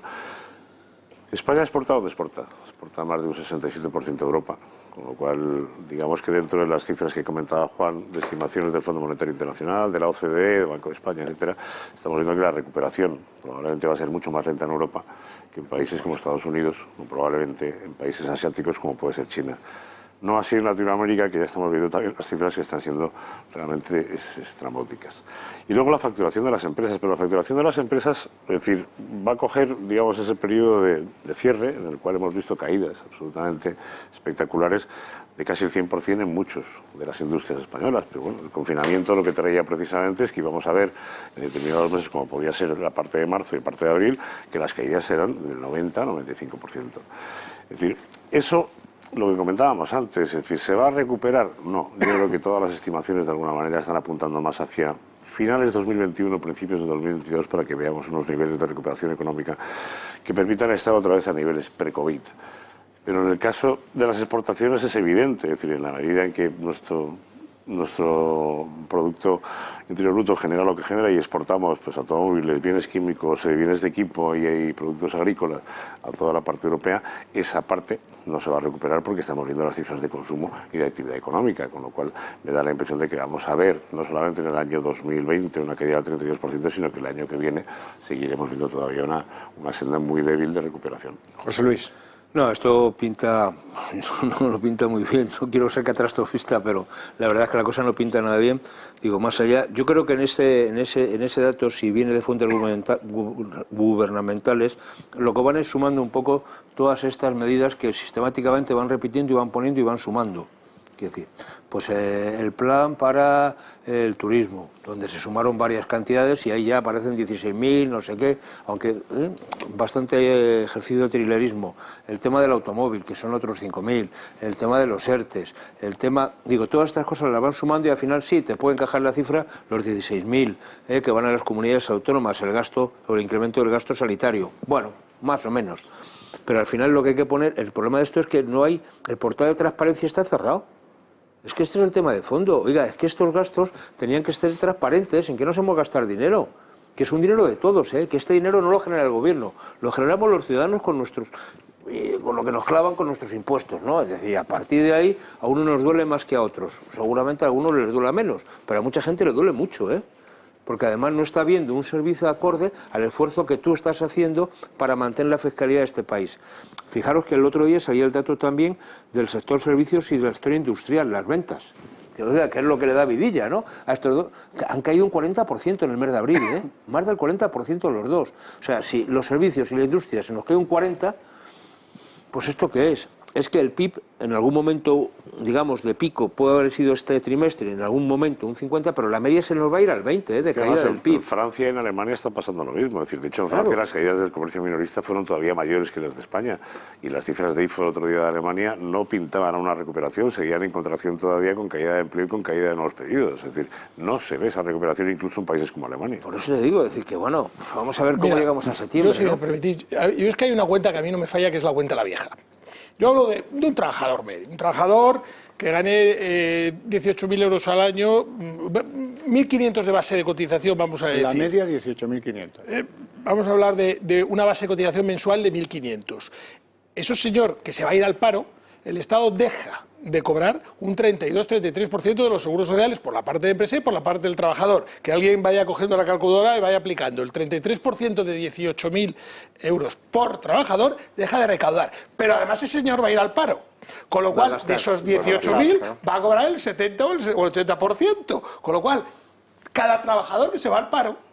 ¿España exporta o dónde exporta? Exporta más de un 67% a Europa, con lo cual, digamos que dentro de las cifras que comentaba Juan, de estimaciones del Fondo Monetario Internacional, de la OCDE, del Banco de España, etcétera, estamos viendo que la recuperación probablemente va a ser mucho más lenta en Europa que en países como Estados Unidos, o probablemente en países asiáticos como puede ser China. No así en Latinoamérica, que ya estamos viendo también las cifras que están siendo realmente estrambóticas. Y luego la facturación de las empresas, pero la facturación de las empresas, es decir, va a coger, digamos, ese periodo de cierre, en el cual hemos visto caídas absolutamente espectaculares de casi el 100% en muchos de las industrias españolas. Pero bueno, el confinamiento lo que traía precisamente es que íbamos a ver en determinados meses, como podía ser la parte de marzo y parte de abril, que las caídas eran del 90-95%. Es decir, eso... Lo que comentábamos antes, es decir, ¿se va a recuperar? No, yo creo que todas las estimaciones de alguna manera están apuntando más hacia finales de 2021, principios de 2022, para que veamos unos niveles de recuperación económica que permitan estar otra vez a niveles pre-COVID. Pero en el caso de las exportaciones es evidente, es decir, en la medida en que nuestro Producto Interior Bruto genera lo que genera y exportamos pues automóviles, bienes químicos, bienes de equipo y productos agrícolas a toda la parte europea, esa parte no se va a recuperar porque estamos viendo las cifras de consumo y de actividad económica, con lo cual me da la impresión de que vamos a ver, no solamente en el año 2020 una caída del 32%, sino que el año que viene seguiremos viendo todavía una senda muy débil de recuperación. José Luis. No, esto pinta no lo pinta muy bien. No quiero ser catastrofista, pero la verdad es que la cosa no pinta nada bien. Digo, más allá, yo creo que en ese dato, si viene de fuentes gubernamentales, lo que van es sumando un poco todas estas medidas que sistemáticamente van repitiendo y van poniendo y van sumando. Quiero decir, pues el plan para el turismo, donde se sumaron varias cantidades y ahí ya aparecen 16.000, no sé qué, aunque bastante ejercicio de trilerismo. El tema del automóvil, que son otros 5.000, el tema de los ERTES, el tema, digo, todas estas cosas las van sumando y al final sí, te puede encajar la cifra los 16.000 que van a las comunidades autónomas, el gasto o el incremento del gasto sanitario. Bueno, más o menos. Pero al final lo que hay que poner, el problema de esto es que no hay, el portal de transparencia está cerrado. Es que este es el tema de fondo. Oiga, es que estos gastos tenían que ser transparentes, en que no se hemos gastar dinero, que es un dinero de todos, que este dinero no lo genera el gobierno, lo generamos los ciudadanos con nuestros, con lo que nos clavan con nuestros impuestos, ¿no? Es decir, a partir de ahí a uno nos duele más que a otros. Seguramente a algunos les duele menos, pero a mucha gente le duele mucho, porque además no está viendo un servicio acorde al esfuerzo que tú estás haciendo para mantener la fiscalidad de este país. Fijaros que el otro día salía el dato también del sector servicios y del sector industrial, las ventas. Que es lo que le da vidilla, ¿no? A estos dos, han caído un 40% en el mes de abril, más del 40% los dos. O sea, si los servicios y la industria se nos cae un 40%, pues ¿esto qué es? Es que el PIB en algún momento, digamos, de pico, puede haber sido este trimestre, en algún momento un 50, pero la media se nos va a ir al 20, de caída del PIB. En Francia y en Alemania está pasando lo mismo. Es decir, de hecho, en Francia las caídas del comercio minorista fueron todavía mayores que las de España. Y las cifras de IFO el otro día de Alemania no pintaban a una recuperación, seguían en contracción todavía con caída de empleo y con caída de nuevos pedidos. Es decir, no se ve esa recuperación incluso en países como Alemania. Por eso le digo, es decir, que bueno, vamos a ver cómo llegamos a septiembre. Yo, si me permitís, yo es que hay una cuenta que a mí no me falla, que es la cuenta la vieja. Yo hablo de un trabajador medio, un trabajador que gane 18.000 euros al año, 1.500 de base de cotización, vamos a decir. La media 18.500. Vamos a hablar de una base de cotización mensual de 1.500. Eso, señor, que se va a ir al paro, el Estado deja de cobrar un 32-33% de los seguros sociales por la parte de empresa y por la parte del trabajador. Que alguien vaya cogiendo la calculadora y vaya aplicando. El 33% de 18.000 euros por trabajador deja de recaudar. Pero además ese señor va a ir al paro. Con lo cual, de esos 18.000 va a cobrar el 70 o el 80%. Con lo cual, cada trabajador que se va al paro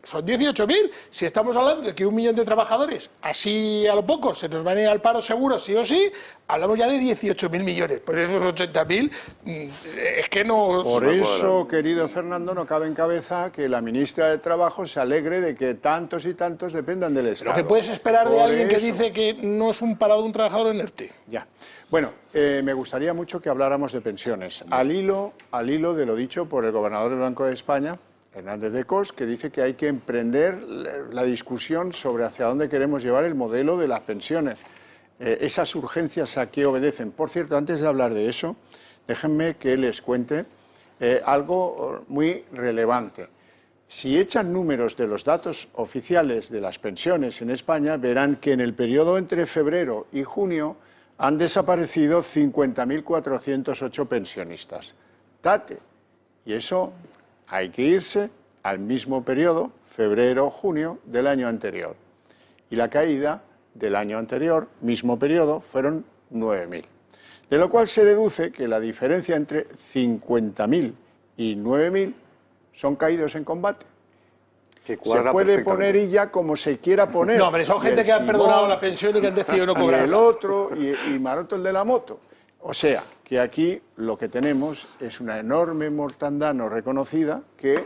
son 18.000. Si estamos hablando de que 1 millón de trabajadores, así a lo poco, se nos van a ir al paro seguro, sí o sí, hablamos ya de 18.000 millones. Por esos 80.000, es que no... Por eso, querido Fernando, no cabe en cabeza que la ministra de Trabajo se alegre de que tantos y tantos dependan del Estado. Lo que puedes esperar de alguien que dice que no es un parado de un trabajador en ERTE. Ya. Bueno, me gustaría mucho que habláramos de pensiones. Al hilo de lo dicho por el gobernador del Banco de España, Hernández de Cos, que dice que hay que emprender la discusión sobre hacia dónde queremos llevar el modelo de las pensiones. Esas urgencias a qué obedecen. Por cierto, antes de hablar de eso, déjenme que les cuente algo muy relevante. Si echan números de los datos oficiales de las pensiones en España, verán que en el periodo entre febrero y junio han desaparecido 50.408 pensionistas. Tate. Y eso hay que irse al mismo periodo, febrero-junio, del año anterior. Y la caída del año anterior, mismo periodo, fueron 9.000. De lo cual se deduce que la diferencia entre 50.000 y 9.000 son caídos en combate. Se puede poner illa como se quiera poner. No, hombre, son gente que ha perdonado la pensión y que han decidido no cobrar. Y el otro, y Maroto el de la moto. O sea, que aquí lo que tenemos es una enorme mortandad no reconocida que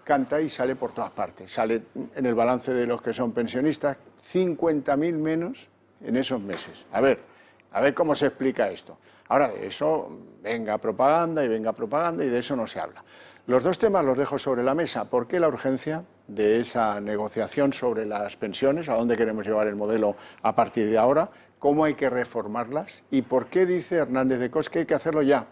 canta y sale por todas partes. Sale en el balance de los que son pensionistas, 50.000 menos en esos meses. A ver cómo se explica esto. Ahora, de eso venga propaganda y de eso no se habla. Los dos temas los dejo sobre la mesa. ¿Por qué la urgencia de esa negociación sobre las pensiones? ¿A dónde queremos llevar el modelo a partir de ahora? ¿Cómo hay que reformarlas? ¿Y por qué dice Hernández de Cos que hay que hacerlo ya?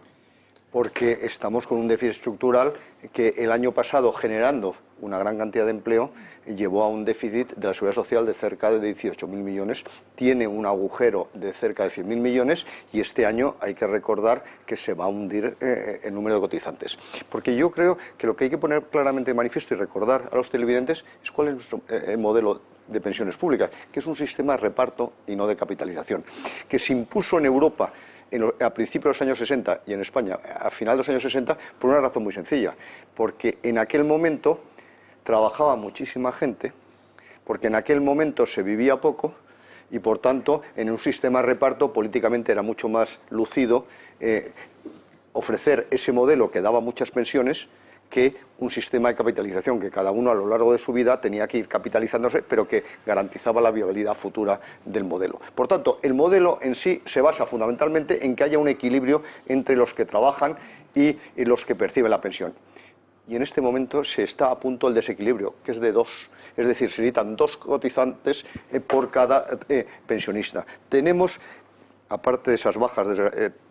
porque estamos con un déficit estructural que el año pasado, generando una gran cantidad de empleo, llevó a un déficit de la Seguridad Social de cerca de 18.000 millones, tiene un agujero de cerca de 100.000 millones y este año hay que recordar que se va a hundir el número de cotizantes. Porque yo creo que lo que hay que poner claramente de manifiesto y recordar a los televidentes es cuál es nuestro modelo de pensiones públicas, que es un sistema de reparto y no de capitalización, que se impuso en Europa a principios de los años 60 y en España a final de los años 60 por una razón muy sencilla, porque en aquel momento trabajaba muchísima gente, porque en aquel momento se vivía poco y por tanto en un sistema de reparto políticamente era mucho más lucido ofrecer ese modelo que daba muchas pensiones que un sistema de capitalización que cada uno a lo largo de su vida tenía que ir capitalizándose, pero que garantizaba la viabilidad futura del modelo. Por tanto, el modelo en sí se basa fundamentalmente en que haya un equilibrio entre los que trabajan y los que perciben la pensión. Y en este momento se está a punto el desequilibrio, que es de 2. Es decir, se necesitan 2 cotizantes por cada pensionista. Tenemos, aparte de esas bajas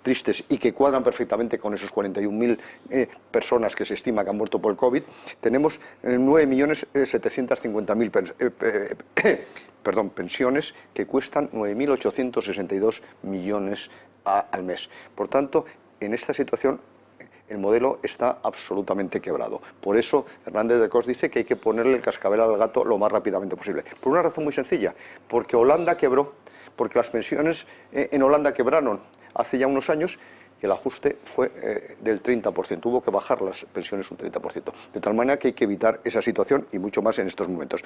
tristes y que cuadran perfectamente con esos 41.000 personas que se estima que han muerto por el COVID, tenemos 9.750.000 pensiones que cuestan 9.862 millones al mes. Por tanto, en esta situación el modelo está absolutamente quebrado. Por eso Hernández de Cos dice que hay que ponerle el cascabel al gato lo más rápidamente posible. Por una razón muy sencilla, porque Holanda quebró, porque las pensiones en Holanda quebraron hace ya unos años y el ajuste fue del 30%. Hubo que bajar las pensiones un 30%. De tal manera que hay que evitar esa situación y mucho más en estos momentos.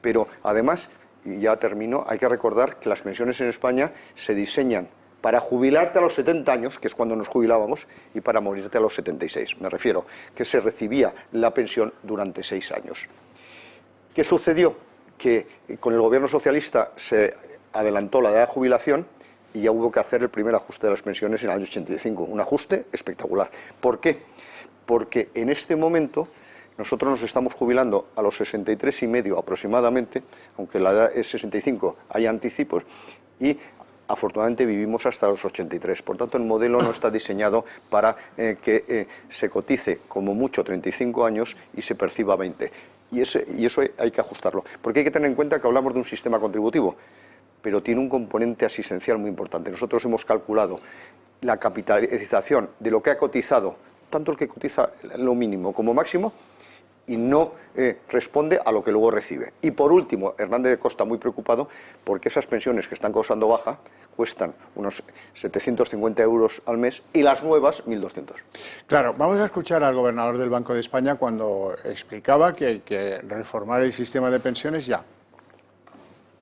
Pero además, y ya termino, hay que recordar que las pensiones en España se diseñan para jubilarte a los 70 años, que es cuando nos jubilábamos, y para morirte a los 76. Me refiero que se recibía la pensión durante 6 años. ¿Qué sucedió? Que con el gobierno socialista se adelantó la edad de jubilación y ya hubo que hacer el primer ajuste de las pensiones en el año 85. Un ajuste espectacular. ¿Por qué? Porque en este momento nosotros nos estamos jubilando a los 63,5 aproximadamente, aunque la edad es 65, hay anticipos, y afortunadamente vivimos hasta los 83. Por tanto, el modelo no está diseñado para que se cotice como mucho 35 años y se perciba 20. Y eso hay que ajustarlo. Porque hay que tener en cuenta que hablamos de un sistema contributivo, pero tiene un componente asistencial muy importante. Nosotros hemos calculado la capitalización de lo que ha cotizado, tanto el que cotiza lo mínimo como máximo, y no responde a lo que luego recibe. Y por último, Hernández de Cos está muy preocupado porque esas pensiones que están causando baja cuestan unos 750 euros al mes y las nuevas 1.200. Claro, vamos a escuchar al gobernador del Banco de España cuando explicaba que hay que reformar el sistema de pensiones ya.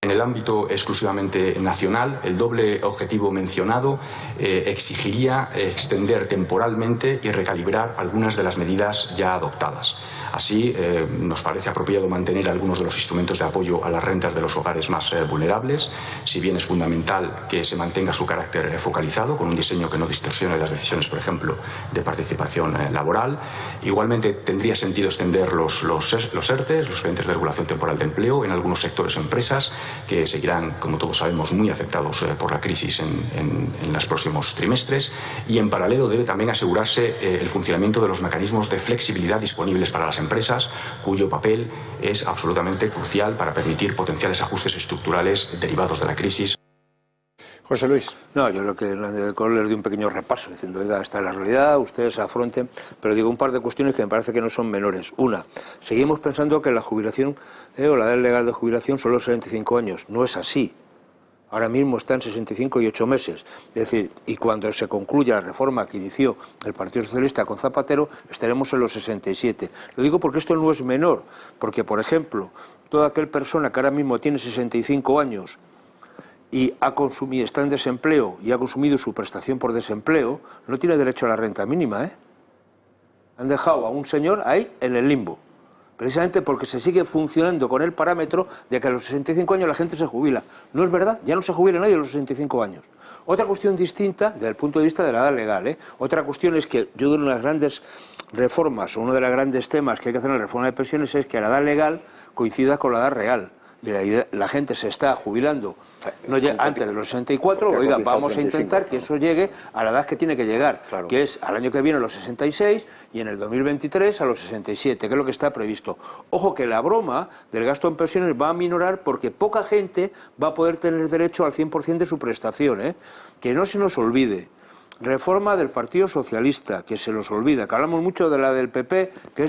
En el ámbito exclusivamente nacional, el doble objetivo mencionado exigiría extender temporalmente y recalibrar algunas de las medidas ya adoptadas. Así, nos parece apropiado mantener algunos de los instrumentos de apoyo a las rentas de los hogares más vulnerables, si bien es fundamental que se mantenga su carácter focalizado, con un diseño que no distorsione las decisiones, por ejemplo, de participación laboral. Igualmente, tendría sentido extender los ERTE, los expedientes de regulación temporal de empleo, en algunos sectores o empresas, que seguirán, como todos sabemos, muy afectados por la crisis en los próximos trimestres, y en paralelo debe también asegurarse el funcionamiento de los mecanismos de flexibilidad disponibles para las empresas, cuyo papel es absolutamente crucial para permitir potenciales ajustes estructurales derivados de la crisis. José Luis. No, yo creo que Hernández de Cos les dio un pequeño repaso, diciendo, oiga, esta es la realidad, ustedes afronten, pero digo un par de cuestiones que me parece que no son menores. Una, seguimos pensando que la jubilación o la edad legal de jubilación son los 75 años. No es así. Ahora mismo está en 65 y 8 meses. Es decir, y cuando se concluya la reforma que inició el Partido Socialista con Zapatero, estaremos en los 67. Lo digo porque esto no es menor, porque, por ejemplo, toda aquella persona que ahora mismo tiene 65 años y está en desempleo y ha consumido su prestación por desempleo, no tiene derecho a la renta mínima, ¿eh? Han dejado a un señor ahí en el limbo, precisamente porque se sigue funcionando con el parámetro de que a los 65 años la gente se jubila. No es verdad, ya no se jubila nadie a los 65 años. Otra cuestión distinta, desde el punto de vista de la edad legal, ¿eh? Otra cuestión es que yo de las grandes reformas, o uno de los grandes temas que hay que hacer en la reforma de pensiones es que la edad legal coincida con la edad real. y la gente se está jubilando no llega antes de los 64, oiga, vamos a intentar que eso llegue a la edad que tiene que llegar, que es al año que viene a los 66 y en el 2023 a los 67, que es lo que está previsto. Ojo que la broma del gasto en pensiones va a minorar porque poca gente va a poder tener derecho al 100% de su prestación, que no se nos olvide. Reforma del Partido Socialista, que se nos olvida, que hablamos mucho de la del PP, que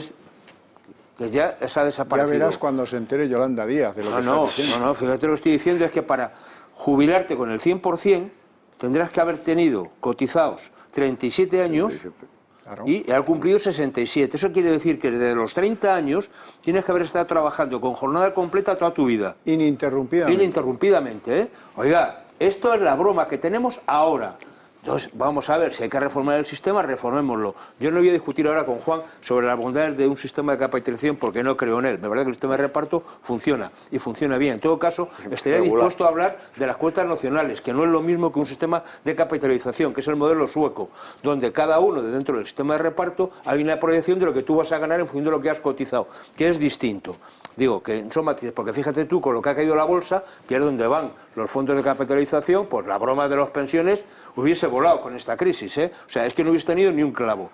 ya se ha desaparecido. Ya verás cuando se entere Yolanda Díaz de lo que está diciendo. No, fíjate lo que estoy diciendo, es que para jubilarte con el 100% tendrás que haber tenido cotizados 37 años 37. Claro. y haber cumplido 67. Eso quiere decir que desde los 30 años tienes que haber estado trabajando con jornada completa toda tu vida. Ininterrumpidamente. Ininterrumpidamente, ¿eh? Oiga, esto es la broma que tenemos ahora. Entonces, vamos a ver, si hay que reformar el sistema, reformémoslo. Yo no voy a discutir ahora con Juan sobre las bondades de un sistema de capitalización porque no creo en él. Me parece que el sistema de reparto funciona y funciona bien. En todo caso, estaría dispuesto a hablar de las cuotas nacionales, que no es lo mismo que un sistema de capitalización, que es el modelo sueco, donde cada uno de dentro del sistema de reparto hay una proyección de lo que tú vas a ganar en función de lo que has cotizado, que es distinto. Digo, que son matices, porque fíjate tú con lo que ha caído la bolsa, que es donde van los fondos de capitalización, pues la broma de las pensiones hubiese volado con esta crisis, ¿eh? O sea, es que no hubiese tenido ni un clavo.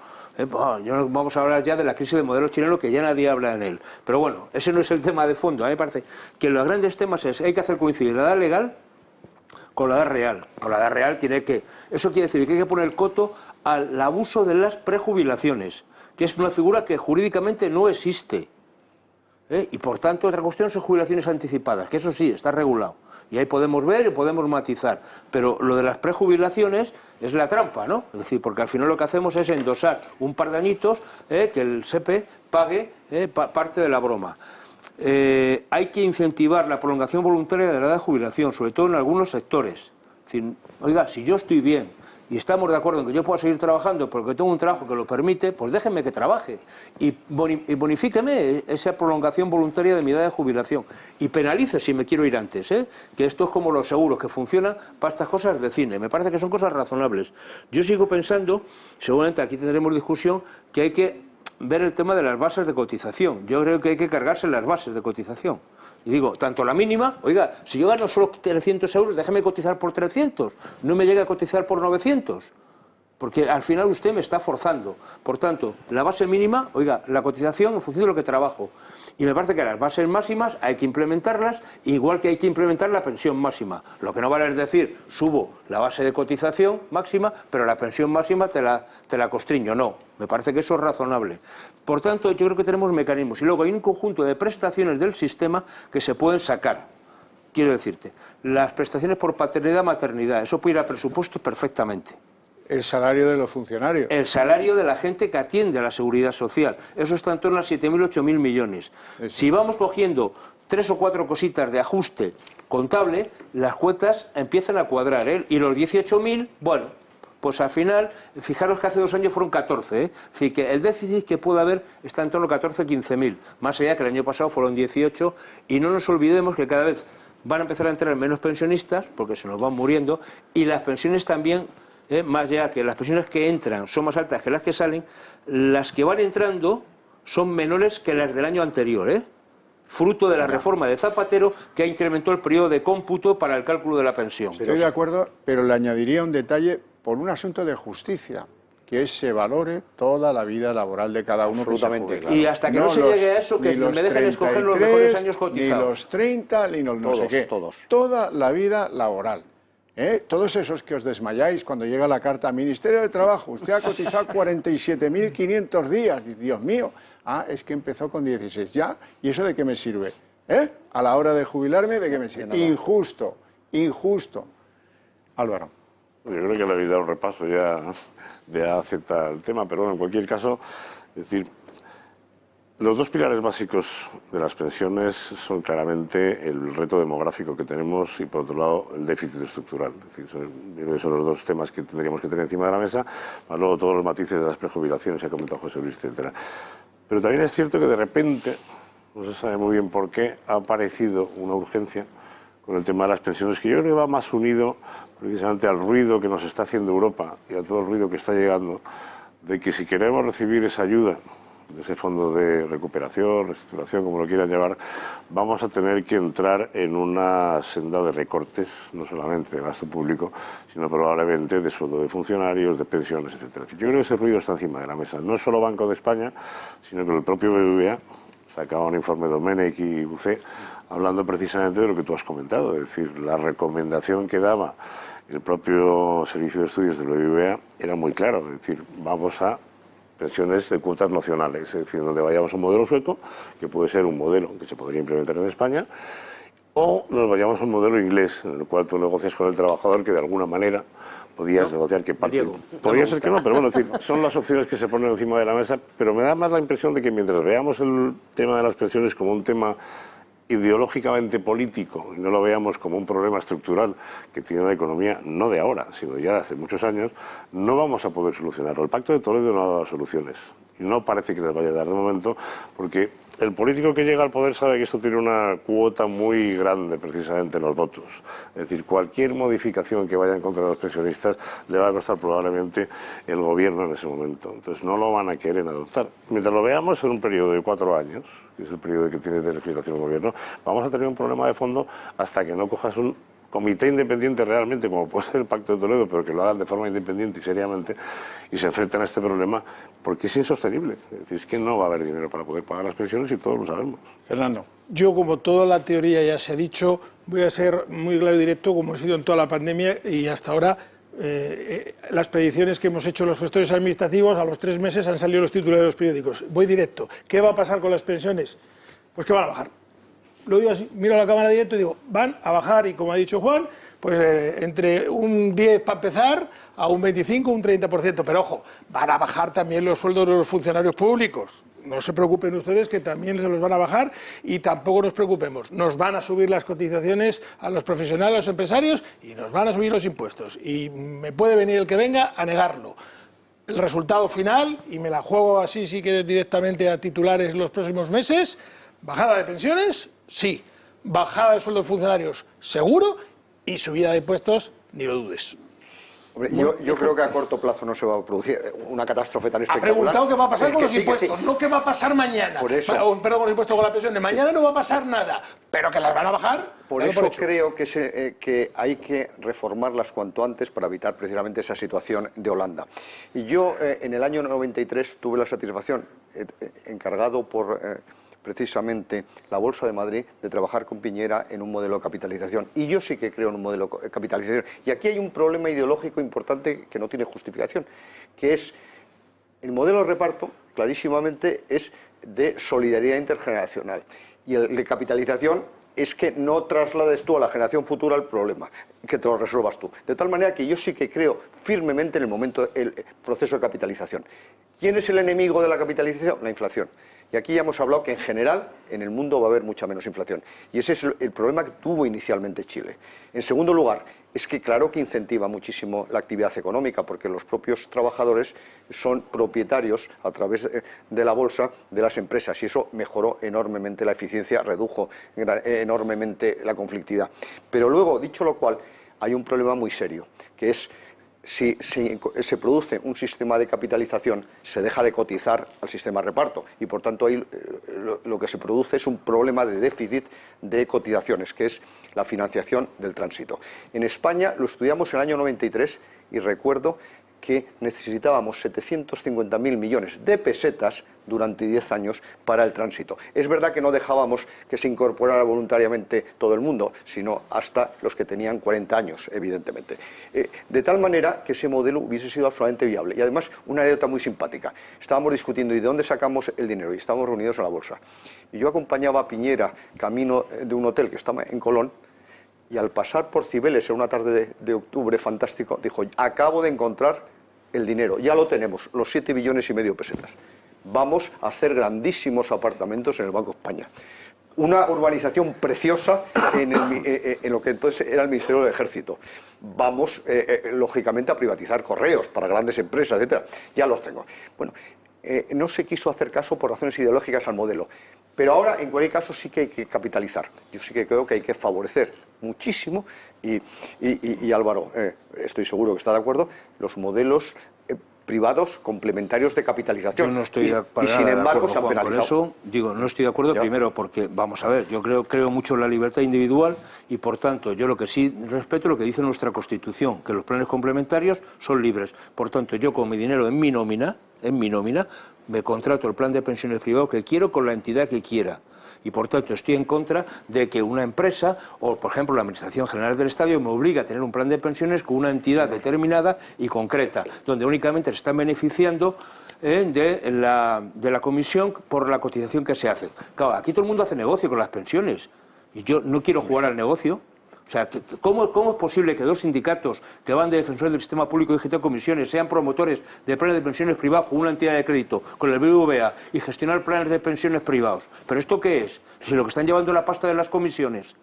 Vamos a hablar ya de la crisis del modelo chileno, que ya nadie habla en él. Pero bueno, ese no es el tema de fondo. A mí me parece que los grandes temas es hay que hacer coincidir la edad legal con la edad real. Con la edad real eso quiere decir que hay que poner el coto al abuso de las prejubilaciones, que es una figura que jurídicamente no existe. Y por tanto, otra cuestión son jubilaciones anticipadas, que eso sí, está regulado. Y ahí podemos ver y podemos matizar. Pero lo de las prejubilaciones es la trampa, ¿no? Es decir, porque al final lo que hacemos es endosar un par de añitos que el SEPE pague parte de la broma. Hay que incentivar la prolongación voluntaria de la edad de jubilación, sobre todo en algunos sectores. Es decir, oiga, si yo estoy bien y estamos de acuerdo en que yo pueda seguir trabajando porque tengo un trabajo que lo permite, pues déjenme que trabaje y bonifíqueme esa prolongación voluntaria de mi edad de jubilación y penalice si me quiero ir antes, que esto es como los seguros que funcionan para estas cosas de cine. Me parece que son cosas razonables. Yo sigo pensando, seguramente aquí tendremos discusión, que hay que ver el tema de las bases de cotización. Yo creo que hay que cargarse las bases de cotización. Y digo, tanto la mínima, oiga, si yo gano solo 300 euros, déjeme cotizar por 300, no me llegue a cotizar por 900, porque al final usted me está forzando. Por tanto, la base mínima, oiga, la cotización en función de lo que trabajo. Y me parece que las bases máximas hay que implementarlas, igual que hay que implementar la pensión máxima. Lo que no vale es decir, subo la base de cotización máxima, pero la pensión máxima te la constriño. No, me parece que eso es razonable. Por tanto, yo creo que tenemos mecanismos. Y luego hay un conjunto de prestaciones del sistema que se pueden sacar. Quiero decirte, las prestaciones por paternidad, maternidad, eso puede ir a presupuesto perfectamente. El salario de los funcionarios. El salario de la gente que atiende a la seguridad social. Eso está en torno a 7.000, 8.000 millones. Eso. Si vamos cogiendo 3 o 4 cositas de ajuste contable, las cuotas empiezan a cuadrar, y los 18.000, bueno, pues al final, fijaros que hace 2 años fueron 14, Es decir, que el déficit que puede haber está en torno a 14, 15.000, más allá que el año pasado fueron 18, y no nos olvidemos que cada vez van a empezar a entrar menos pensionistas, porque se nos van muriendo, y las pensiones también, más allá que las pensiones que entran son más altas que las que salen, las que van entrando son menores que las del año anterior, fruto de la reforma de Zapatero, que incrementó el periodo de cómputo para el cálculo de la pensión. Estoy de acuerdo, pero le añadiría un detalle por un asunto de justicia, que se valore toda la vida laboral de cada uno. Absolutamente, claro. Y hasta que no se llegue a eso, que me dejen escoger los mejores años cotizados. Ni los 30, ni los no sé qué. Todos. Toda la vida laboral. Todos esos que os desmayáis cuando llega la carta Ministerio de Trabajo, usted ha cotizado 47.500 días, Dios mío, es que empezó con 16 ya, ¿y eso de qué me sirve? A la hora de jubilarme, ¿de qué me sirve? Injusto, injusto. Álvaro. Yo creo que le habéis dado un repaso, ya acepta el tema, pero bueno, en cualquier caso, es decir, los dos pilares básicos de las pensiones son claramente el reto demográfico que tenemos y, por otro lado, el déficit estructural. Es decir, yo creo que son los dos temas que tendríamos que tener encima de la mesa, más luego todos los matices de las prejubilaciones que ha comentado José Luis, etc. Pero también es cierto que de repente, no se sabe muy bien por qué, ha aparecido una urgencia con el tema de las pensiones, que yo creo que va más unido precisamente al ruido que nos está haciendo Europa y a todo el ruido que está llegando, de que si queremos recibir esa ayuda ese fondo de recuperación, reestructuración, como lo quieran llamar, vamos a tener que entrar en una senda de recortes, no solamente de gasto público, sino probablemente de sueldo de funcionarios, de pensiones, etcétera. Yo creo que ese ruido está encima de la mesa. No es solo Banco de España, sino que el propio BBVA sacaba un informe de Domenech y Bucé hablando precisamente de lo que tú has comentado, es decir, la recomendación que daba el propio Servicio de Estudios del BBVA era muy claro, es decir, vamos a pensiones de cuotas nacionales, es decir, donde vayamos a un modelo sueco, que puede ser un modelo que se podría implementar en España, o nos vayamos a un modelo inglés, en el cual tú negocias con el trabajador, que de alguna manera podías negociar que parte. Podría ser que no, pero bueno, es decir, son las opciones que se ponen encima de la mesa, pero me da más la impresión de que mientras veamos el tema de las pensiones como un tema ideológicamente político y no lo veamos como un problema estructural que tiene la economía, no de ahora, sino ya de hace muchos años, no vamos a poder solucionarlo. El Pacto de Toledo no ha dado soluciones y no parece que les vaya a dar de momento, porque el político que llega al poder sabe que esto tiene una cuota muy grande precisamente en los votos. Es decir, cualquier modificación que vaya en contra de los pensionistas le va a costar probablemente el gobierno en ese momento. Entonces no lo van a querer adoptar. Mientras lo veamos en un periodo de 4 años, que es el periodo que tiene de legislación el gobierno, vamos a tener un problema de fondo hasta que no cojas un comité independiente realmente, como puede ser el Pacto de Toledo, pero que lo hagan de forma independiente y seriamente, y se enfrenten a este problema, porque es insostenible. Es decir, es que no va a haber dinero para poder pagar las pensiones y todos lo sabemos. Fernando. Yo, como toda la teoría ya se ha dicho, voy a ser muy claro y directo, como he sido en toda la pandemia, y hasta ahora las predicciones que hemos hecho los gestores administrativos, a los 3 meses han salido los titulares de los periódicos. Voy directo. ¿Qué va a pasar con las pensiones? Pues que van a bajar. Lo digo así, miro a la cámara directo y digo, van a bajar, y como ha dicho Juan, pues entre un 10 para empezar a un 25, un 30%, pero ojo, van a bajar también los sueldos de los funcionarios públicos. No se preocupen ustedes, que también se los van a bajar, y tampoco nos preocupemos, nos van a subir las cotizaciones a los profesionales, a los empresarios, y nos van a subir los impuestos, y me puede venir el que venga a negarlo. El resultado final, y me la juego así si quieres directamente a titulares los próximos meses: bajada de pensiones, sí; bajada de sueldos de funcionarios, seguro; y subida de impuestos, ni lo dudes. Hombre, yo creo que a corto plazo no se va a producir una catástrofe tan espectacular. Ha preguntado qué va a pasar con los impuestos, no qué va a pasar mañana. Por eso, perdón, con los impuestos, con la pensión. Mañana no va a pasar nada, pero que las van a bajar. Por eso creo que hay que reformarlas cuanto antes para evitar precisamente esa situación de Holanda. Y yo en el año 93 tuve la satisfacción, encargado por precisamente la Bolsa de Madrid, de trabajar con Piñera en un modelo de capitalización. Y yo sí que creo en un modelo de capitalización. Y aquí hay un problema ideológico importante que no tiene justificación, que es el modelo de reparto, clarísimamente, es de solidaridad intergeneracional. Y el de capitalización es que no traslades tú a la generación futura el problema, que te lo resuelvas tú. De tal manera que yo sí que creo firmemente en el proceso de capitalización. ¿Quién es el enemigo de la capitalización? La inflación. Y aquí ya hemos hablado que en general en el mundo va a haber mucha menos inflación. Y ese es el problema que tuvo inicialmente Chile. En segundo lugar, es que claro que incentiva muchísimo la actividad económica, porque los propios trabajadores son propietarios a través de la bolsa de las empresas, y eso mejoró enormemente la eficiencia, redujo enormemente la conflictividad. Pero luego, dicho lo cual, hay un problema muy serio, que es: si se produce un sistema de capitalización, se deja de cotizar al sistema de reparto, y por tanto ahí lo que se produce es un problema de déficit de cotizaciones, que es la financiación del tránsito. En España lo estudiamos en el año 93 y recuerdo que necesitábamos 750.000 millones de pesetas durante 10 años para el tránsito. Es verdad que no dejábamos que se incorporara voluntariamente todo el mundo, sino hasta los que tenían 40 años, evidentemente. De tal manera que ese modelo hubiese sido absolutamente viable. Y además, una anécdota muy simpática. Estábamos discutiendo, ¿y de dónde sacamos el dinero? Y estábamos reunidos en la bolsa. Y yo acompañaba a Piñera camino de un hotel que estaba en Colón, y al pasar por Cibeles en una tarde de octubre fantástico, dijo: acabo de encontrar el dinero, ya lo tenemos, los 7,5 billones de pesetas. Vamos a hacer grandísimos apartamentos en el Banco de España. Una urbanización preciosa en lo que entonces era el Ministerio del Ejército. Vamos, lógicamente, a privatizar correos para grandes empresas, etcétera. Ya los tengo. Bueno, no se quiso hacer caso por razones ideológicas al modelo. Pero ahora, en cualquier caso, sí que hay que capitalizar. Yo sí que creo que hay que favorecer muchísimo, y Álvaro, estoy seguro que está de acuerdo, los modelos privados complementarios de capitalización. Yo no estoy y sin embargo se han Juan, penalizado. por eso digo, no estoy de acuerdo primero porque, vamos a ver, yo creo mucho en la libertad individual y por tanto yo lo que sí respeto es lo que dice nuestra Constitución, que los planes complementarios son libres. Por tanto, yo con mi dinero en mi nómina, me contrato el plan de pensiones privado que quiero con la entidad que quiera. Y por tanto estoy en contra de que una empresa o por ejemplo la Administración General del Estado me obligue a tener un plan de pensiones con una entidad determinada y concreta, donde únicamente se están beneficiando de la comisión por la cotización que se hace. Claro, aquí todo el mundo hace negocio con las pensiones y yo no quiero jugar al negocio. O sea, ¿cómo es posible que dos sindicatos que van de defensores del sistema público y gestión de comisiones sean promotores de planes de pensiones privados con una entidad de crédito, con el BBVA, y gestionar planes de pensiones privados? ¿Pero esto qué es? Si lo que están llevando es la pasta de las comisiones.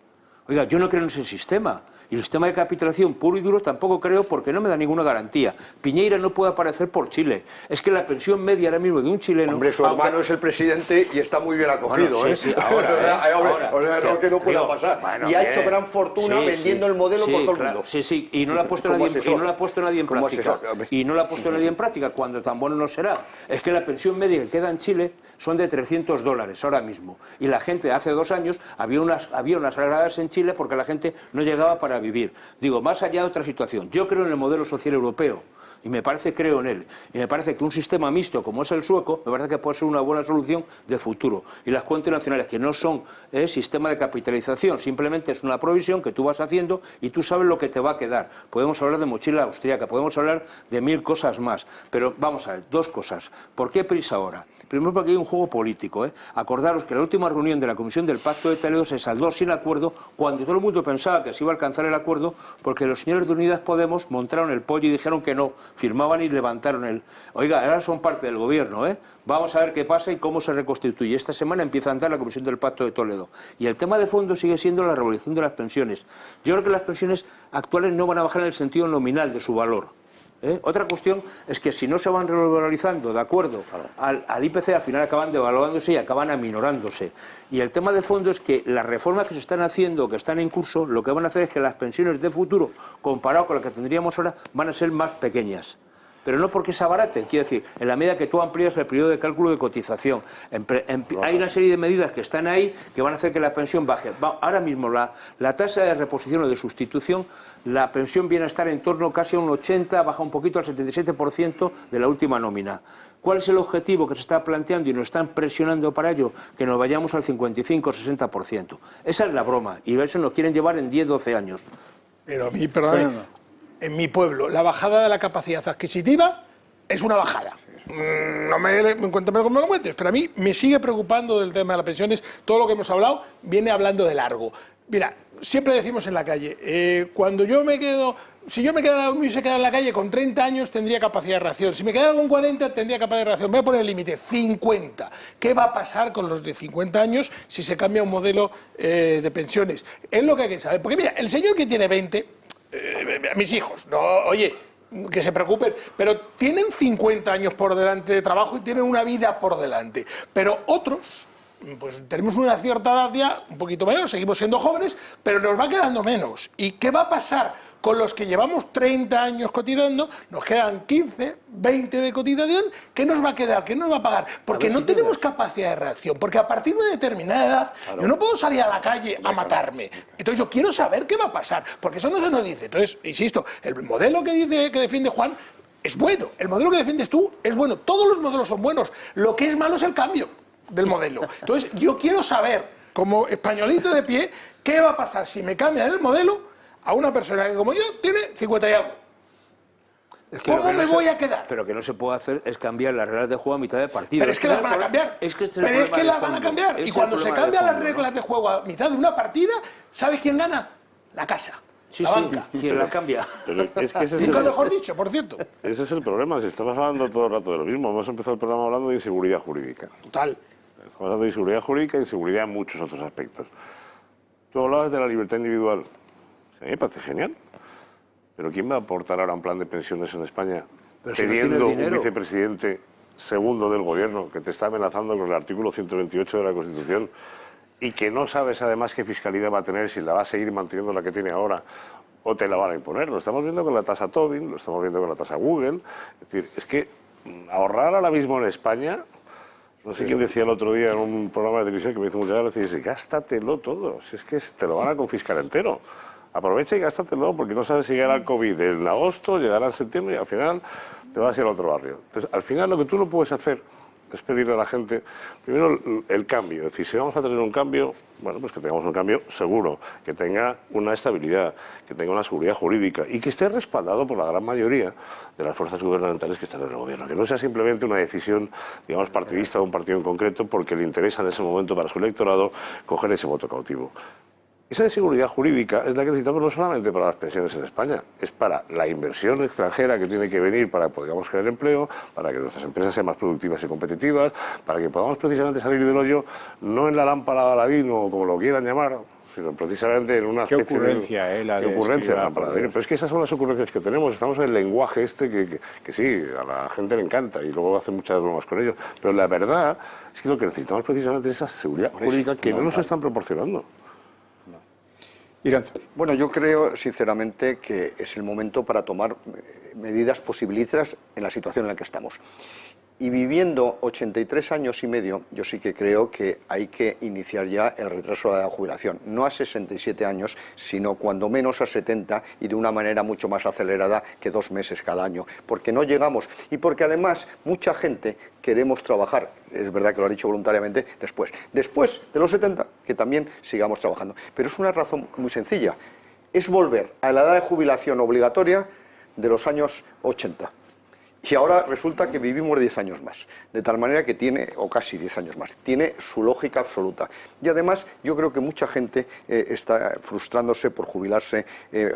Oiga, yo no creo en ese sistema. Y el sistema de capitalización puro y duro tampoco creo porque no me da ninguna garantía. Piñeira no puede aparecer por Chile. Es que la pensión media ahora mismo de un chileno... Hombre, su hermano es el presidente y está muy bien acogido, bueno, sí, ahora, o sea, no que no pueda pasar. Bueno, y ha hecho gran fortuna vendiendo el modelo por todo el mundo. Sí, y no la ha puesto nadie en práctica. Y no la ha puesto nadie en práctica, cuando tan bueno no será. Es que la pensión media que queda en Chile son de $300 ahora mismo. Y la gente, hace 2 años, había unas sagradas en Chile porque la gente no llegaba para vivir. Digo, más allá de otra situación, yo creo en el modelo social europeo y creo en él, y me parece que un sistema mixto como es el sueco, me parece que puede ser una buena solución de futuro. Y las cuentas nacionales, que no son sistema de capitalización, simplemente es una provisión que tú vas haciendo y tú sabes lo que te va a quedar. Podemos hablar de mochila austríaca, podemos hablar de 1000 cosas más, pero vamos a ver, 2 cosas. ¿Por qué prisa ahora? Primero porque hay un juego político. Acordaros que la última reunión de la Comisión del Pacto de Toledo se saldó sin acuerdo cuando todo el mundo pensaba que se iba a alcanzar el acuerdo porque los señores de Unidas Podemos montaron el pollo y dijeron que no, firmaban y levantaron el... Oiga, ahora son parte del gobierno, Vamos a ver qué pasa y cómo se reconstituye. Esta semana empieza a andar la Comisión del Pacto de Toledo. Y el tema de fondo sigue siendo la revolución de las pensiones. Yo creo que las pensiones actuales no van a bajar en el sentido nominal de su valor. Otra cuestión es que si no se van revalorizando de acuerdo al IPC, al final acaban devaluándose y acaban aminorándose. Y el tema de fondo es que las reformas que se están haciendo, que están en curso, lo que van a hacer es que las pensiones de futuro, comparado con las que tendríamos ahora, van a ser más pequeñas. Pero no porque se abaraten, quiero decir, en la medida que tú amplías el periodo de cálculo de cotización. Hay una serie de medidas que están ahí que van a hacer que la pensión baje. Ahora mismo la tasa de reposición o de sustitución, la pensión viene a estar en torno casi a un 80, baja un poquito al 77% de la última nómina. ¿Cuál es el objetivo que se está planteando y nos están presionando para ello? Que nos vayamos al 55-60%. Esa es la broma y eso nos quieren llevar en 10-12 años. Pero a mí, perdóname, en mi pueblo, la bajada de la capacidad adquisitiva es una bajada. No cuéntame cómo me lo cuentes, pero a mí me sigue preocupando del tema de las pensiones. Todo lo que hemos hablado viene hablando de largo. Mira, siempre decimos en la calle, cuando yo me quedo... Si yo me hubiese quedado en la calle con 30 años tendría capacidad de reacción. Si me quedara con 40 tendría capacidad de reacción. Voy a poner el límite, 50. ¿Qué va a pasar con los de 50 años si se cambia un modelo de pensiones? Es lo que hay que saber. Porque mira, el señor que tiene 20, mis hijos, no, oye, que se preocupen, pero tienen 50 años por delante de trabajo y tienen una vida por delante. Pero otros... pues tenemos una cierta edad ya, un poquito mayor, seguimos siendo jóvenes, pero nos va quedando menos. ¿Y qué va a pasar con los que llevamos 30 años cotizando? Nos quedan 15, 20 de cotización. ¿Qué nos va a quedar? ¿Qué nos va a pagar? Porque no tenemos capacidad de reacción. Porque a partir de una determinada edad, yo no puedo salir a la calle a matarme. Entonces yo quiero saber qué va a pasar, porque eso no se nos dice. Entonces, insisto, el modelo que defiende Juan es bueno. El modelo que defiendes tú es bueno. Todos los modelos son buenos. Lo que es malo es el cambio del modelo. Entonces, yo quiero saber, como españolito de pie, qué va a pasar si me cambian el modelo a una persona que, como yo, tiene 50 y algo. Es que ¿Cómo me voy a quedar? Pero que no se puede hacer es cambiar las reglas de juego a mitad de partido. Pero es que las van a cambiar. Pero es que las van a cambiar. Y cuando se cambian las reglas de juego a mitad de una partida, ¿sabes quién gana? La casa. Sí, la banca. ¿Quién la cambia? Pero es que ese es Nunca mejor dicho, por cierto. Ese es el problema. Si estamos hablando todo el rato de lo mismo, hemos empezado el programa hablando de inseguridad jurídica. Total. Estamos hablando de inseguridad jurídica y inseguridad en muchos otros aspectos. Tú hablabas de la libertad individual. A mí me parece genial. Pero ¿quién va a aportar ahora un plan de pensiones en España teniendo un vicepresidente segundo del gobierno que te está amenazando con el artículo 128 de la Constitución y que no sabes además qué fiscalidad va a tener, si la va a seguir manteniendo la que tiene ahora o te la van a imponer. Lo estamos viendo con la tasa Tobin, lo estamos viendo con la tasa Google. Es decir, es que ahorrar ahora mismo en España, no sé quién decía el otro día en un programa de televisión que me hizo mucha gracia, dice, gástatelo todo, si es que te lo van a confiscar entero. Aprovecha y gástatelo porque no sabes si llegará el COVID en agosto, llegará en septiembre y al final te vas a ir al otro barrio. Entonces, al final lo que tú no puedes hacer es pedirle a la gente, primero, el cambio. Es decir, si vamos a tener un cambio, bueno, pues que tengamos un cambio seguro, que tenga una estabilidad, que tenga una seguridad jurídica y que esté respaldado por la gran mayoría de las fuerzas gubernamentales que están en el gobierno. Que no sea simplemente una decisión, digamos, partidista de un partido en concreto porque le interesa en ese momento para su electorado coger ese voto cautivo. Esa inseguridad jurídica es la que necesitamos no solamente para las pensiones en España, es para la inversión extranjera que tiene que venir para que podamos crear empleo, para que nuestras empresas sean más productivas y competitivas, para que podamos precisamente salir del hoyo no en la lámpara de Aladín o como lo quieran llamar, sino precisamente en una especie ¿Qué ocurrencia? Lámpara. Pero es que esas son las ocurrencias que tenemos. Estamos en el lenguaje este que sí, a la gente le encanta y luego hacen muchas bromas con ello. Pero la verdad es que lo que necesitamos precisamente es esa seguridad jurídica que no nos están proporcionando. Iranzo. Bueno, yo creo sinceramente que es el momento para tomar medidas posibilizadas en la situación en la que estamos. Y viviendo 83 años y medio, yo sí que creo que hay que iniciar ya el retraso de la jubilación. No a 67 años, sino cuando menos a 70 y de una manera mucho más acelerada que 2 meses cada año. Porque no llegamos y porque además mucha gente queremos trabajar, es verdad que lo ha dicho voluntariamente, después de los 70, que también sigamos trabajando. Pero es una razón muy sencilla, es volver a la edad de jubilación obligatoria de los años 80. Y ahora resulta que vivimos 10 años más, de tal manera que tiene, o casi 10 años más, tiene su lógica absoluta. Y además yo creo que mucha gente está frustrándose por jubilarse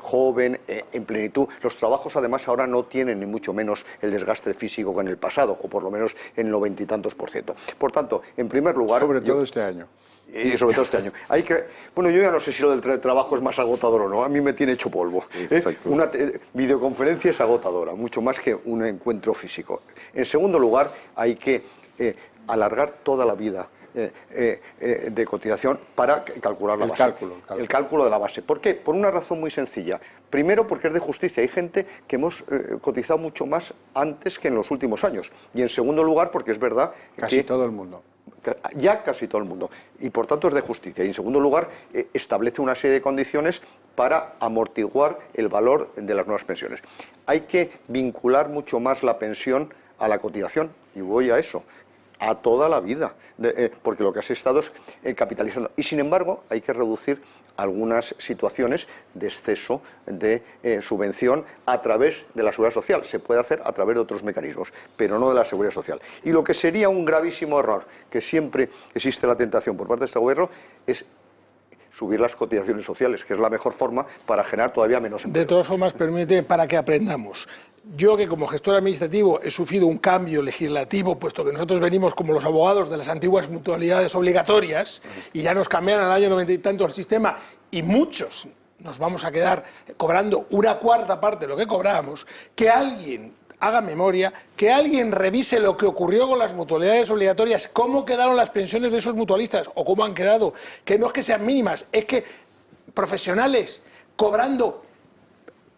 joven, en plenitud. Los trabajos además ahora no tienen ni mucho menos el desgaste físico que en el pasado, o por lo menos en 90 y tantos %. Por tanto, en primer lugar... Sobre todo este año. Y sobre todo este año. Bueno, yo ya no sé si lo del teletrabajo es más agotador o no, a mí me tiene hecho polvo. Una videoconferencia es agotadora, mucho más que un encuentro físico. En segundo lugar, hay que alargar toda la vida de cotización para calcular la base. El cálculo de la base. ¿Por qué? Por una razón muy sencilla. Primero, porque es de justicia. Hay gente que hemos cotizado mucho más antes que en los últimos años. Y en segundo lugar, porque es verdad Casi todo el mundo. Ya casi todo el mundo, y por tanto es de justicia. Y en segundo lugar, establece una serie de condiciones para amortiguar el valor de las nuevas pensiones. Hay que vincular mucho más la pensión a la cotización, y voy a eso, a toda la vida, porque lo que has estado es capitalizando. Y sin embargo, hay que reducir algunas situaciones de exceso de subvención a través de la seguridad social. Se puede hacer a través de otros mecanismos, pero no de la seguridad social. Y lo que sería un gravísimo error, que siempre existe la tentación por parte de este gobierno, es subir las cotizaciones sociales, que es la mejor forma para generar todavía menos empleo. De todas formas, permite, para que aprendamos. Yo, que como gestor administrativo he sufrido un cambio legislativo, puesto que nosotros venimos como los abogados de las antiguas mutualidades obligatorias y ya nos cambiaron al año 90 y tanto el sistema, y muchos nos vamos a quedar cobrando una cuarta parte de lo que cobrábamos, que alguien haga memoria, que alguien revise lo que ocurrió con las mutualidades obligatorias, cómo quedaron las pensiones de esos mutualistas o cómo han quedado, que no es que sean mínimas, es que profesionales cobrando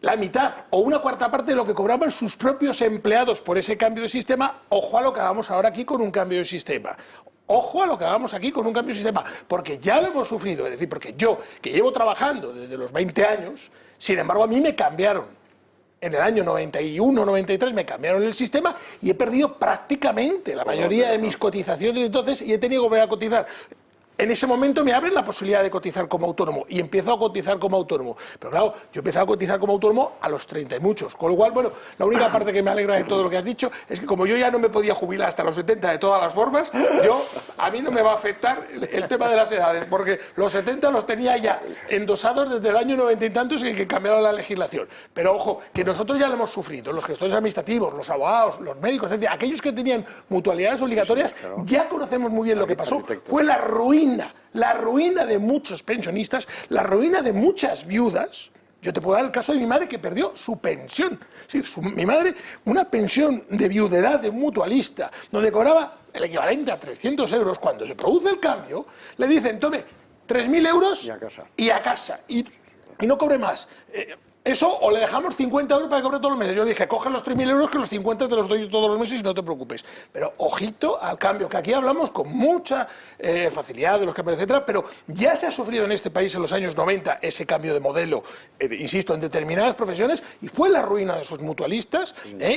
la mitad o una cuarta parte de lo que cobraban sus propios empleados por ese cambio de sistema. Ojo a lo que hagamos ahora aquí con un cambio de sistema. Ojo a lo que hagamos aquí con un cambio de sistema, porque ya lo hemos sufrido. Es decir, porque yo, que llevo trabajando desde los 20 años, sin embargo a mí me cambiaron. En el año 91, 93 me cambiaron el sistema y he perdido prácticamente la mayoría de mis cotizaciones entonces y he tenido que volver a cotizar. En ese momento me abren la posibilidad de cotizar como autónomo y empiezo a cotizar como autónomo. Pero claro, yo empecé a cotizar como autónomo a los 30 y muchos. Con lo cual, bueno, la única parte que me alegra de todo lo que has dicho es que como yo ya no me podía jubilar hasta los 70 de todas las formas, a mí no me va a afectar el tema de las edades, porque los 70 los tenía ya endosados desde el año 90 y tantos en que cambiaron la legislación. Pero ojo, que nosotros ya lo hemos sufrido, los gestores administrativos, los abogados, los médicos, es decir, aquellos que tenían mutualidades obligatorias, ya conocemos muy bien lo que pasó. Fue la ruina de muchos pensionistas, la ruina de muchas viudas. Yo te puedo dar el caso de mi madre que perdió su pensión. Sí, mi madre, una pensión de viudedad de un mutualista, donde cobraba el equivalente a 300 euros. Cuando se produce el cambio, le dicen, tome 3.000 euros y a casa. Y no cobre más. Eso, o le dejamos 50 euros para que cobre todos los meses. Yo dije, coge los 3.000 euros, que los 50 te los doy todos los meses y no te preocupes. Pero ojito al cambio, que aquí hablamos con mucha facilidad de los cambios, etcétera, pero ya se ha sufrido en este país en los años 90 ese cambio de modelo, insisto, en determinadas profesiones, y fue la ruina de esos mutualistas,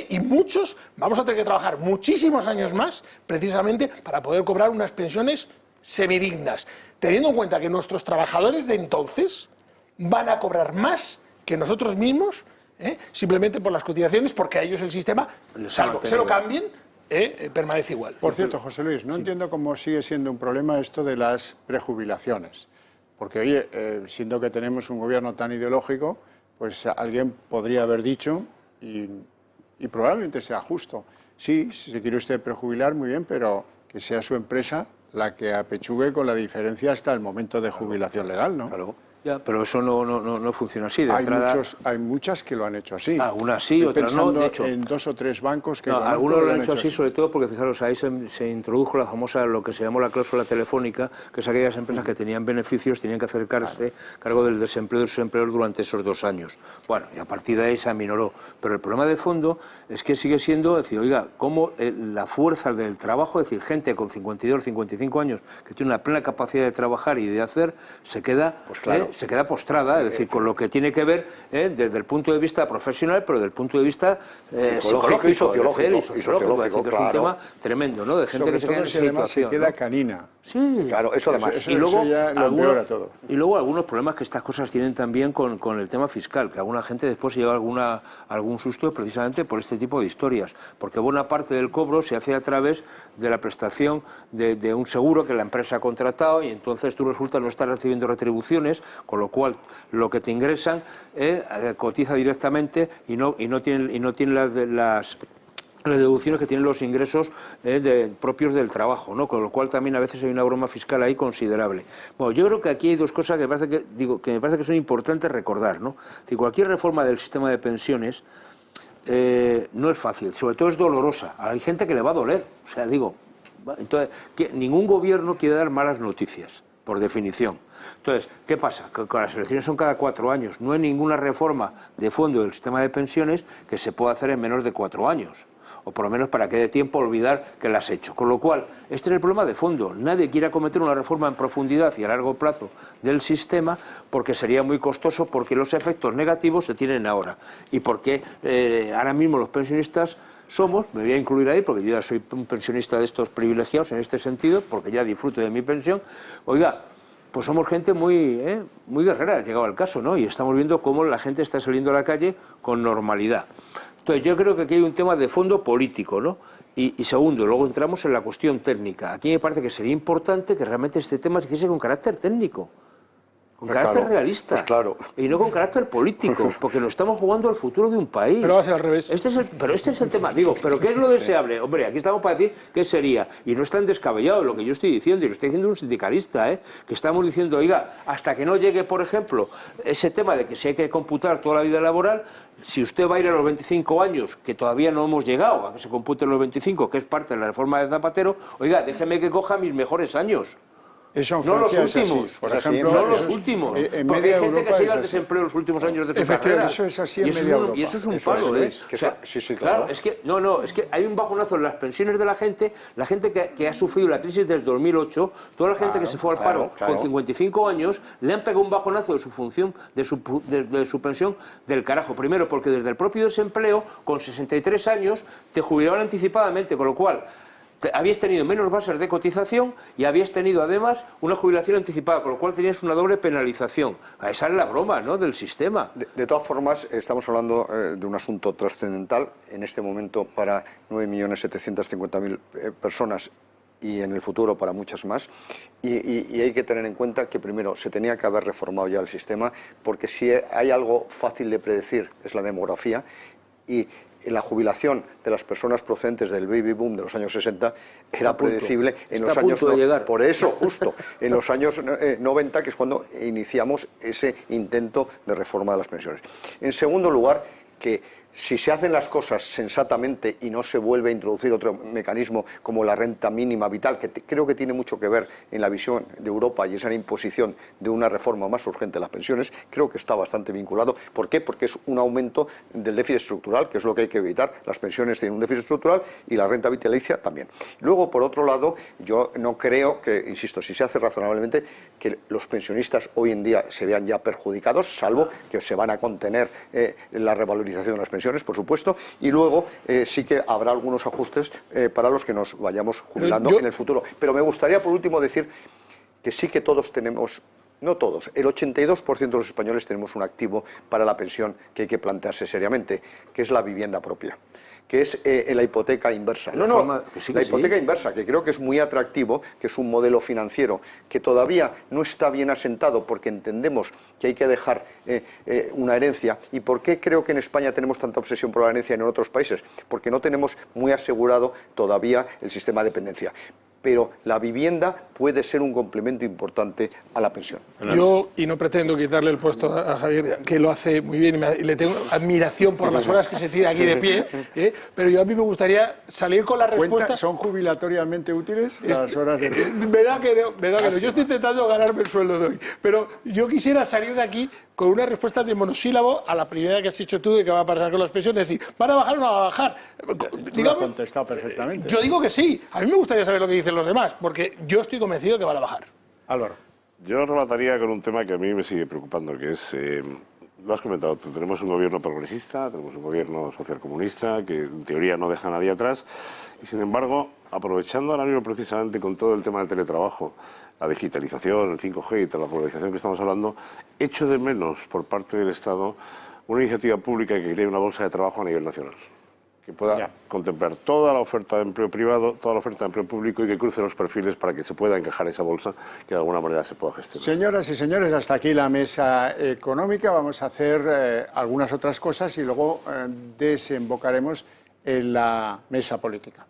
y muchos vamos a tener que trabajar muchísimos años más, precisamente, para poder cobrar unas pensiones semidignas, teniendo en cuenta que nuestros trabajadores de entonces van a cobrar más que nosotros mismos, simplemente por las cotizaciones, porque a ellos el sistema, salvo que se lo cambien, permanece igual. Por cierto, José Luis, no entiendo cómo sigue siendo un problema esto de las prejubilaciones. Porque, oye, siendo que tenemos un gobierno tan ideológico, pues alguien podría haber dicho, y probablemente sea justo, sí, si se quiere usted prejubilar, muy bien, pero que sea su empresa la que apechugue con la diferencia hasta el momento de jubilación legal, ¿no? Claro. Ya, pero eso no funciona así. De entrada, hay muchas que lo han hecho así. Algunas sí, otras no. De hecho, en 2 o 3 bancos que algunos lo han hecho así, sobre todo porque, fijaros, ahí se introdujo la famosa, lo que se llamó la cláusula telefónica, que es aquellas empresas que tenían beneficios, tenían que hacer cargo del desempleo de sus empleados durante esos 2 años. Bueno, y a partir de ahí se aminoró. Pero el problema de fondo es que sigue siendo, decir, oiga, cómo la fuerza del trabajo, es decir, gente con 52, 55 años, que tiene una plena capacidad de trabajar y de hacer, se queda... Pues claro. Se queda postrada, es decir, con lo que tiene que ver desde el punto de vista profesional, pero desde el punto de vista psicológico y sociológico. Es que es un tema tremendo, ¿no? De gente que se queda en esa situación. Se queda canina. Sí, claro, eso además. Y luego, ya lo empeora todo. Y luego algunos problemas que estas cosas tienen también con el tema fiscal, que alguna gente después se lleva algún susto precisamente por este tipo de historias, porque buena parte del cobro se hace a través de la prestación de un seguro que la empresa ha contratado, y entonces tú resulta no estar recibiendo retribuciones, con lo cual lo que te ingresan cotiza directamente y no tiene las deducciones que tienen los ingresos propios del trabajo, ¿no? Con lo cual también a veces hay una broma fiscal ahí considerable. Bueno, yo creo que aquí hay 2 cosas que me parece que son importantes recordar, ¿no? Cualquier reforma del sistema de pensiones no es fácil, sobre todo es dolorosa. Hay gente que le va a doler, o sea, entonces, ningún gobierno quiere dar malas noticias, por definición. Entonces, ¿qué pasa? Que las elecciones son cada 4 años. No hay ninguna reforma de fondo del sistema de pensiones que se pueda hacer en menos de 4 años. O por lo menos para que dé tiempo a olvidar que las has hecho. Con lo cual, este es el problema de fondo. Nadie quiere acometer una reforma en profundidad y a largo plazo del sistema porque sería muy costoso, porque los efectos negativos se tienen ahora. Y porque ahora mismo los pensionistas me voy a incluir ahí porque yo ya soy un pensionista de estos privilegiados en este sentido, porque ya disfruto de mi pensión. Oiga, pues somos gente muy guerrera, ha llegado el caso, ¿no? Y estamos viendo cómo la gente está saliendo a la calle con normalidad. Entonces yo creo que aquí hay un tema de fondo político, ¿no? Y segundo, luego entramos en la cuestión técnica. Aquí me parece que sería importante que realmente este tema se hiciese con carácter técnico, con carácter realista, pues claro, y no con carácter político, porque nos estamos jugando al futuro de un país. Pero va a ser al revés. Pero este es el tema. Digo, ¿pero qué es lo deseable? Hombre, aquí estamos para decir qué sería, y no es tan descabellado lo que yo estoy diciendo, y lo está diciendo un sindicalista, que estamos diciendo, oiga, hasta que no llegue, por ejemplo, ese tema de que si hay que computar toda la vida laboral, si usted va a ir a los 25 años, que todavía no hemos llegado a que se computen los 25, que es parte de la reforma de Zapatero, oiga, déjeme que coja mis mejores años. Eso en no los Francia últimos, por ejemplo, no los últimos, porque hay gente que se ha ido al desempleo los últimos años de su carrera. Eso es así en media Europa. Y eso es un palo, ¿eh? O sea, claro, es que hay un bajonazo en las pensiones de la gente que ha sufrido la crisis desde 2008, toda la gente que se fue al paro con 55 años, le han pegado un bajonazo de su función, de su pensión del carajo. Primero, porque desde el propio desempleo, con 63 años, te jubilaban anticipadamente, con lo cual habías tenido menos bases de cotización y habías tenido además una jubilación anticipada, con lo cual tenías una doble penalización. Esa es la broma, ¿no?, del sistema. De todas formas, estamos hablando de un asunto trascendental en este momento para 9.750.000 personas y en el futuro para muchas más, y hay que tener en cuenta que primero se tenía que haber reformado ya el sistema, porque si hay algo fácil de predecir es la demografía, y la jubilación de las personas procedentes del baby boom de los años 60 era predecible en los años... Por eso, justo, en los años 90, que es cuando iniciamos ese intento de reforma de las pensiones. En segundo lugar, que Si se hacen las cosas sensatamente y no se vuelve a introducir otro mecanismo como la renta mínima vital, que creo que tiene mucho que ver en la visión de Europa y esa imposición de una reforma más urgente de las pensiones, creo que está bastante vinculado. ¿Por qué? Porque es un aumento del déficit estructural, que es lo que hay que evitar. Las pensiones tienen un déficit estructural y la renta vitalicia también. Luego, por otro lado, yo no creo que, insisto, si se hace razonablemente, que los pensionistas hoy en día se vean ya perjudicados, salvo que se van a contener la revalorización de las pensiones, por supuesto, y luego sí que habrá algunos ajustes para los que nos vayamos jubilando en el futuro. Pero me gustaría, por último, decir que sí que todos tenemos, no todos, el 82% de los españoles tenemos un activo para la pensión que hay que plantearse seriamente, que es la vivienda propia, que es la hipoteca inversa. La hipoteca inversa, que creo que es muy atractivo, que es un modelo financiero que todavía no está bien asentado porque entendemos que hay que dejar una herencia. ¿Y por qué creo que en España tenemos tanta obsesión por la herencia y no en otros países? Porque no tenemos muy asegurado todavía el sistema de dependencia. Pero la vivienda puede ser un complemento importante a la pensión. Yo, y no pretendo quitarle el puesto a Javier, que lo hace muy bien, y le tengo admiración por las horas que se tira aquí de pie, pero a mí me gustaría salir con la respuesta... ¿Son jubilatoriamente útiles las horas de pie? Verdad que no. Yo estoy intentando ganarme el sueldo de hoy, pero yo quisiera salir de aquí con una respuesta de monosílabo a la primera que has dicho tú de qué va a pasar con las pensiones. Es decir, ¿van a bajar o no van a bajar? Tú lo has contestado perfectamente. Yo digo que sí. A mí me gustaría saber lo que dicen los demás, porque yo estoy convencido de que van a bajar. Álvaro. Yo remataría con un tema que a mí me sigue preocupando, que es, lo has comentado tú, tenemos un gobierno progresista, tenemos un gobierno socialcomunista, que en teoría no deja a nadie atrás, y sin embargo, aprovechando ahora mismo precisamente con todo el tema del teletrabajo, la digitalización, el 5G y toda la polarización que estamos hablando, echo de menos por parte del Estado una iniciativa pública que cree una bolsa de trabajo a nivel nacional, que pueda contemplar toda la oferta de empleo privado, toda la oferta de empleo público y que cruce los perfiles para que se pueda encajar esa bolsa que de alguna manera se pueda gestionar. Señoras y señores, hasta aquí la mesa económica. Vamos a hacer algunas otras cosas y luego desembocaremos en la mesa política.